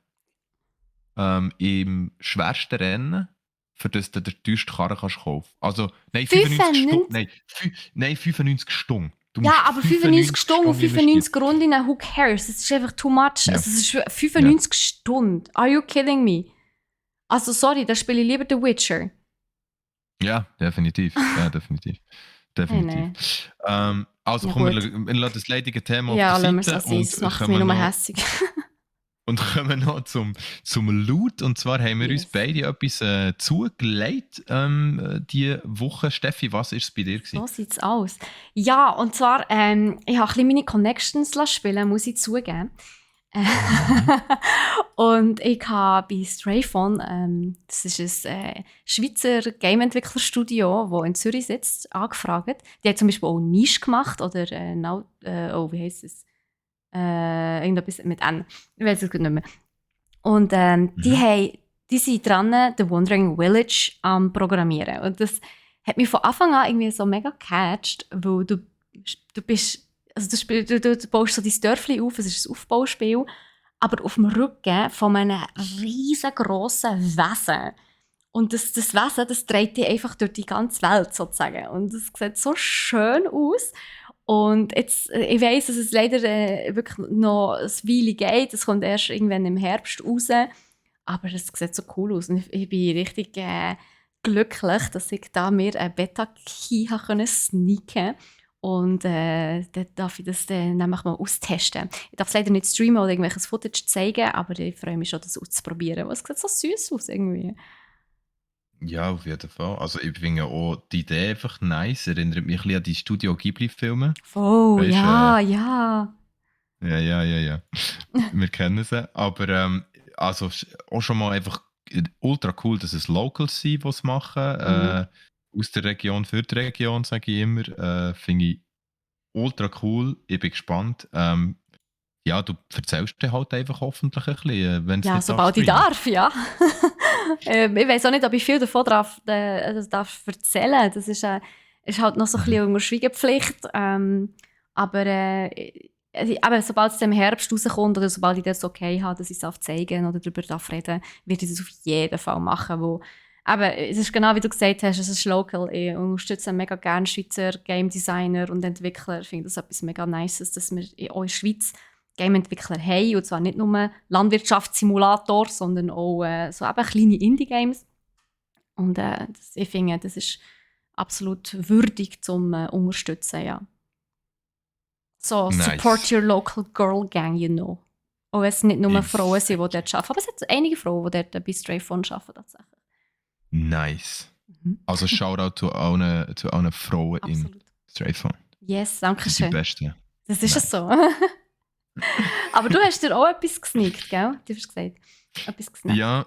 [SPEAKER 1] im schwersten Rennen, für das du den teuersten Karren kannst kaufen. Also, nein, 95 Stunden.
[SPEAKER 2] 95?
[SPEAKER 1] Nein, 95 Stunden. Du
[SPEAKER 2] Ja,
[SPEAKER 1] musst
[SPEAKER 2] aber 95 Stunden und 95 Runden, who cares? Das ist einfach too much.
[SPEAKER 1] Ja.
[SPEAKER 2] Also, es ist 95 Stunden. Are you kidding me? Also, sorry, da spiele ich lieber The Witcher.
[SPEAKER 1] Ja, definitiv. Ja, definitiv. Definitiv. Also,
[SPEAKER 2] Ja,
[SPEAKER 1] komm,
[SPEAKER 2] gut.
[SPEAKER 1] wir lassen das leidige Thema
[SPEAKER 2] Ja,
[SPEAKER 1] auf der
[SPEAKER 2] lassen wir
[SPEAKER 1] Seite
[SPEAKER 2] es sein. Das macht mich
[SPEAKER 1] kommen
[SPEAKER 2] nur
[SPEAKER 1] noch,
[SPEAKER 2] hässig.
[SPEAKER 1] und kommen noch zum Loot. Und zwar haben wir uns
[SPEAKER 2] Yes.
[SPEAKER 1] beide etwas zugelegt diese Woche. Steffi, was war es bei dir?
[SPEAKER 2] So sieht es aus. Ja, und zwar, ich habe ein bisschen meine Connections spielen, muss ich zugeben. Und ich habe bei Strayphone, das ist ein Schweizer Game-Entwicklerstudio, das in Zürich sitzt, angefragt. Die haben zum Beispiel auch Niche gemacht oder wie heisst es? Irgendetwas mit N. Ich weiß es nicht mehr. Und die sind dran, The Wandering Village am Programmieren. Und das hat mich von Anfang an irgendwie so mega gecatcht, weil du bist, also du baust so dein Dörfli auf, es ist ein Aufbauspiel, aber auf dem Rücken von einem riesengroßen Wesen. Und das Wesen, das dreht dich einfach durch die ganze Welt sozusagen. Und es sieht so schön aus. Und jetzt, ich weiss, dass es leider wirklich noch ein Weile geht. Es kommt erst irgendwann im Herbst raus. Aber es sieht so cool aus. Und ich bin richtig glücklich, dass ich da mir einen Beta-Key sneaken konnte. Und dann darf ich das dann nämlich mal austesten. Ich darf es leider nicht streamen oder irgendwelches Footage zeigen, aber ich freue mich schon, das auszuprobieren. Es sieht so süß aus irgendwie.
[SPEAKER 1] Ja, auf jeden Fall. Also ich finde auch die Idee einfach nice. Erinnert mich ein bisschen an die Studio Ghibli-Filme.
[SPEAKER 2] Oh,
[SPEAKER 1] Weißt du,
[SPEAKER 2] ja, ja.
[SPEAKER 1] ja. Wir kennen sie. Aber also auch schon mal einfach ultra cool, dass es Locals sind, die es machen.
[SPEAKER 2] Mhm.
[SPEAKER 1] Aus der Region für die Region, sage ich immer. Finde ich ultra cool. Ich bin gespannt. Ja, du erzählst dir halt einfach hoffentlich ein bisschen, wenn es
[SPEAKER 2] Ja,
[SPEAKER 1] nicht darf
[SPEAKER 2] sobald ich
[SPEAKER 1] streamen.
[SPEAKER 2] darf, ja. Ich weiß auch nicht, ob ich viel davon darf erzählen. Das ist halt noch so ein
[SPEAKER 1] Mhm.
[SPEAKER 2] bisschen unter Schweigepflicht. Aber aber sobald es im Herbst rauskommt oder sobald ich das okay habe, dass ich es zeigen oder darüber reden werde ich das auf jeden Fall machen. Aber es ist genau wie du gesagt hast, es ist local. Ich unterstütze mega gerne Schweizer Game Designer und Entwickler. Ich finde das etwas mega Nices, dass wir auch in der Schweiz Game-Entwickler haben. Und zwar nicht nur Landwirtschaftssimulator, sondern auch so eben kleine Indie-Games. Und ich finde, das ist absolut würdig zum Unterstützen, ja. So, support
[SPEAKER 1] Nice.
[SPEAKER 2] your local girl gang, you know. Auch wenn es nicht nur Frauen sind, die dort
[SPEAKER 1] Exactly.
[SPEAKER 2] arbeiten. Aber es hat einige Frauen, die dort bei Strayphone arbeiten, tatsächlich.
[SPEAKER 1] Nice.
[SPEAKER 2] Mhm.
[SPEAKER 1] Also Shoutout zu allen Frauen in
[SPEAKER 2] Absolut.
[SPEAKER 1] Strayphone.
[SPEAKER 2] Yes,
[SPEAKER 1] Die
[SPEAKER 2] danke
[SPEAKER 1] sind die
[SPEAKER 2] schön.
[SPEAKER 1] Besten.
[SPEAKER 2] Das ist es
[SPEAKER 1] Nice.
[SPEAKER 2] so. Aber du hast dir auch etwas gesneakt, gell? Du hast gesagt, etwas gesnackt.
[SPEAKER 1] Ja,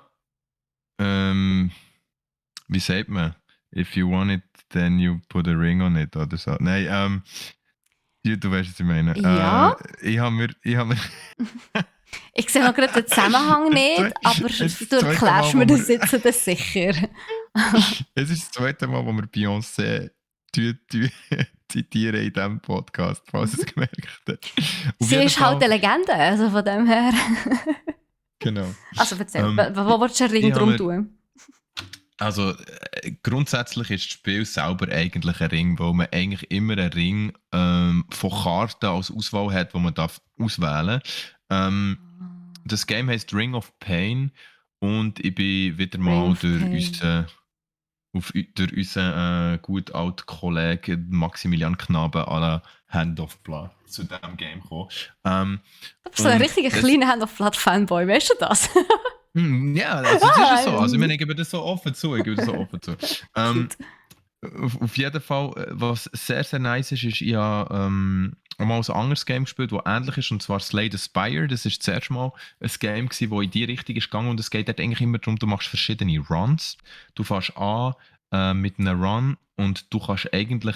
[SPEAKER 1] wie sagt man? If you want it, then you put a ring on it oder so. Nein, ja, du weißt, was ich meine.
[SPEAKER 2] Ja.
[SPEAKER 1] Ich habe mir
[SPEAKER 2] Ich sehe noch gerade den Zusammenhang nicht, aber
[SPEAKER 1] es ist
[SPEAKER 2] du
[SPEAKER 1] das zweite
[SPEAKER 2] erklärst
[SPEAKER 1] Mal,
[SPEAKER 2] mir
[SPEAKER 1] wo
[SPEAKER 2] das
[SPEAKER 1] wir,
[SPEAKER 2] jetzt das sicher.
[SPEAKER 1] es ist das zweite Mal, wo wir Beyoncé zitieren in diesem Podcast, falls du es gemerkt hast. Auf
[SPEAKER 2] Sie
[SPEAKER 1] jeden
[SPEAKER 2] ist halt
[SPEAKER 1] Fall,
[SPEAKER 2] eine Legende, also von dem her.
[SPEAKER 1] genau.
[SPEAKER 2] Also erzähl,
[SPEAKER 1] Ähm,
[SPEAKER 2] wo willst du einen Ring
[SPEAKER 1] ich habe
[SPEAKER 2] drum
[SPEAKER 1] mir
[SPEAKER 2] tun?
[SPEAKER 1] Also grundsätzlich ist das Spiel selber eigentlich ein Ring, weil man eigentlich immer einen Ring von Karten als Auswahl hat, wo man darf auswählen darf. Das Game heißt Ring of Pain und ich bin wieder
[SPEAKER 2] Ring
[SPEAKER 1] mal
[SPEAKER 2] of Pain.
[SPEAKER 1] durch unseren gut alten Kollegen Maximilian Knabe à la Hand of Blood zu diesem Game gekommen.
[SPEAKER 2] Du bist so ein
[SPEAKER 1] Und
[SPEAKER 2] richtiger
[SPEAKER 1] es,
[SPEAKER 2] kleiner Hand-of-Blood-Fanboy, weißt du das?
[SPEAKER 1] ja, also das ist es so. Also ich meine, ich gebe das so offen zu. Ich gebe das so offen zu. Ähm,
[SPEAKER 2] Cute.
[SPEAKER 1] auf jeden Fall, was sehr, sehr nice ist, ich habe auch mal ein anderes Game gespielt, das ähnlich ist, und zwar Slay the Spire. Das war zuerst mal ein Game, das in die Richtung ist gegangen, und es geht dort eigentlich immer darum, du machst verschiedene Runs. Du fährst an mit einem Run und du kannst eigentlich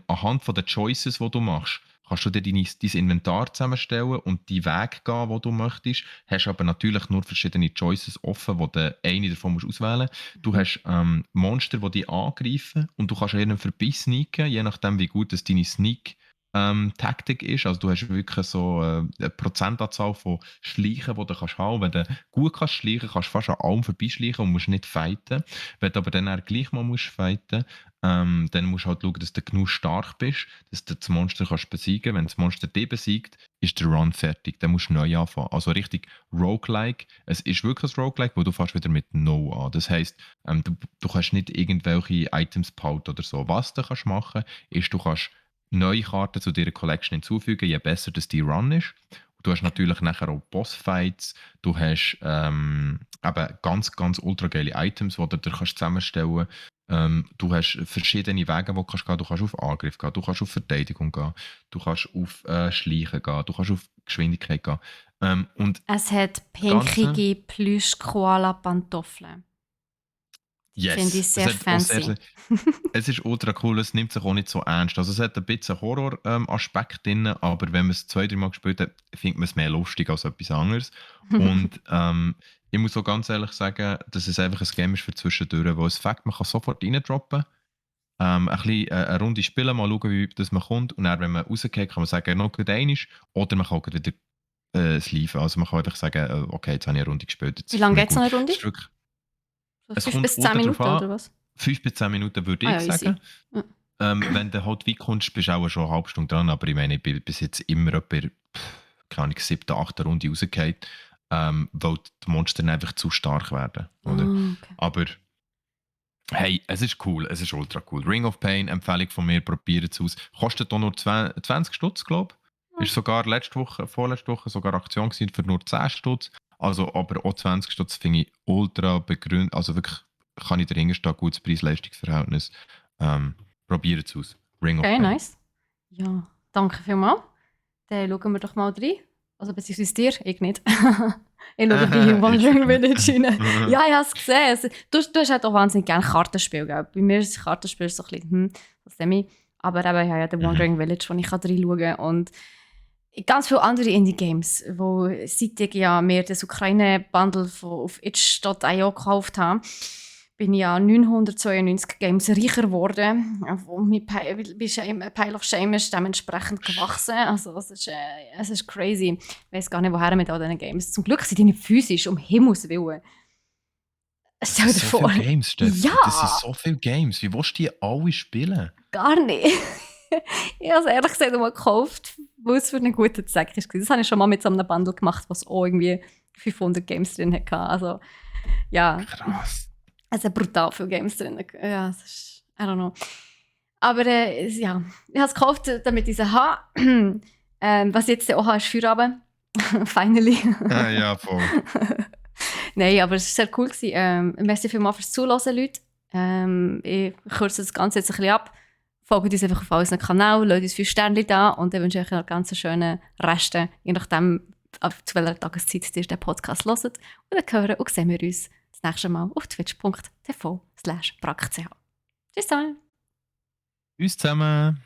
[SPEAKER 1] anhand von den Choices, die du machst, kannst du dir dein Inventar zusammenstellen und die Weg gehen, wo du möchtest. Hast aber natürlich nur verschiedene Choices offen, wo du eine davon musst auswählen musst. Du
[SPEAKER 2] Mhm.
[SPEAKER 1] hast Monster, die dich angreifen und du kannst an ihnen vorbei sneaken, je nachdem, wie gut das deine Sneak-Taktik ist. Also du hast wirklich so eine Prozentanzahl von Schleichen, die du kannst haben. Wenn du gut kannst schleichen, kannst du fast an allem vorbeischleichen und musst nicht fighten. Wenn du aber dann auch gleich mal musst fighten, dann musst du halt schauen, dass du genug stark bist, dass du das Monster kannst besiegen. Wenn das Monster dich besiegt, ist der Run fertig. Dann musst du neu anfangen. Also richtig Roguelike. Es ist wirklich ein Roguelike, wo du fährst wieder mit No an. Das heisst, du kannst nicht irgendwelche Items behalten oder so. Was du kannst machen, ist, du kannst neue Karten zu deiner Collection hinzufügen, je besser das die Run ist. Du hast natürlich nachher auch Bossfights, du hast eben ganz, ganz ultra geile Items, die du dir kannst zusammenstellen kannst. Du hast verschiedene Wege, wo du kannst gehen. Du kannst auf Angriff gehen, du kannst auf Verteidigung gehen, du kannst auf Schleichen gehen, du kannst auf Geschwindigkeit gehen. Und
[SPEAKER 2] Es hat
[SPEAKER 1] das Ganze,
[SPEAKER 2] pinkige Plüsch-Koala-Pantoffeln. Die finde
[SPEAKER 1] yes,
[SPEAKER 2] ich sehr fancy.
[SPEAKER 1] es ist ultra cool, es nimmt sich auch nicht so ernst. Also es hat ein bisschen Horror-Aspekt drin, aber wenn man es zwei, drei Mal gespielt hat, findet man es mehr lustig als etwas anderes. Und ich muss so ganz ehrlich sagen, dass es einfach ein Game ist für zwischendurch, wo es Fakt, man kann sofort reindroppen, ein bisschen eine Runde spielen, mal schauen, wie das man kommt, und dann, wenn man rausgeht, kann man sagen, noch gut einmal, oder man kann auch wieder es liefern. Also man kann einfach sagen, okay, jetzt habe ich eine Runde gespielt, jetzt
[SPEAKER 2] Wie
[SPEAKER 1] ist es
[SPEAKER 2] lange
[SPEAKER 1] mir
[SPEAKER 2] geht so
[SPEAKER 1] gut.
[SPEAKER 2] eine Runde?
[SPEAKER 1] Es ist wirklich,
[SPEAKER 2] So
[SPEAKER 1] es
[SPEAKER 2] 5
[SPEAKER 1] kommt
[SPEAKER 2] bis 10
[SPEAKER 1] ultra drauf
[SPEAKER 2] Minuten
[SPEAKER 1] an,
[SPEAKER 2] oder was?
[SPEAKER 1] 5 bis 10 Minuten würde
[SPEAKER 2] Ah
[SPEAKER 1] ich
[SPEAKER 2] ja, easy.
[SPEAKER 1] sagen.
[SPEAKER 2] Ja.
[SPEAKER 1] Wenn du halt weit kommst, bist du auch schon eine halbe Stunde dran, aber ich meine, ich bin bis jetzt immer etwa, keine Ahnung, 7., 8. Runde rausgefallen, weil die Monster dann einfach zu stark werden. Oder?
[SPEAKER 2] Ah, okay.
[SPEAKER 1] Aber Hey, es ist cool, es ist ultra cool. Ring of Pain, Empfehlung von mir, probiert es aus. Kostet auch nur 20 Stutz, glaube ich.
[SPEAKER 2] Ja.
[SPEAKER 1] Ist sogar vorletzte Woche sogar Aktion gewesen für nur 10 Stutz. Also, aber auch 20 Stutz finde ich ultra begründet. Also wirklich kann ich dahinter stehen, gutes Preis-Leistungs-Verhältnis. Probiert es aus. Ring of
[SPEAKER 2] Okay,
[SPEAKER 1] Pain.
[SPEAKER 2] nice. Ja, danke vielmals. Dann schauen wir doch mal rein. Also beziehungsweise dir, ich nicht. Ich schaue bei Wandering Village rein. Ja, ich habe es gesehen. Du hast halt auch wahnsinnig gerne Kartenspiel, gell? Bei mir ist das Kartenspiel so ein bisschen, das semi. Aber eben, ich habe ja den Wandering Village, wo ich reinschauen kann. Und ganz viele andere Indie-Games, wo seit ich ja mir das Ukraine-Bundle auf itch.io gekauft habe, bin ich ja 992 Games reicher geworden. Und mein Pile of Shame ist dementsprechend gewachsen. Also es ist crazy. Ich weiß gar nicht, woher mit all diesen Games. Zum Glück sind die nicht physisch, um Himmels Willen. Stell dir
[SPEAKER 1] So
[SPEAKER 2] vor.
[SPEAKER 1] viele Games, Steffi.
[SPEAKER 2] Ja,
[SPEAKER 1] Das sind so viele Games. Wie willst du die alle spielen?
[SPEAKER 2] gar nicht. Ich habe es ehrlich gesagt mal gekauft, weil es für einen guten Zweck war. Das habe ich schon mal mit so einem Bundle gemacht, was auch irgendwie 500 Games drin hatte. Also, ja.
[SPEAKER 1] Krass.
[SPEAKER 2] Es sind brutal viele Games drin. Ja, es ist, I don't know. Aber ja, ich habe es gekauft, damit ich sie habe. Was ich jetzt auch habe, ist Feierabend. Finally.
[SPEAKER 1] Ja, voll.
[SPEAKER 2] Nein, aber es war sehr cool. Merci vielmals fürs Zuhören, Leute. Ich kürze das Ganze jetzt ein bisschen ab. Folgt uns einfach auf unseren Kanal, lasst uns 5 Sterne da und ich wünsche euch einen ganz schönen Rest, je nachdem, zu welcher Tageszeit ihr den Podcast hört. Und dann hören und sehen wir uns das nächste Mal auf twitch.tv/brak.ch. Tschüss zusammen!
[SPEAKER 1] Tschüss zusammen.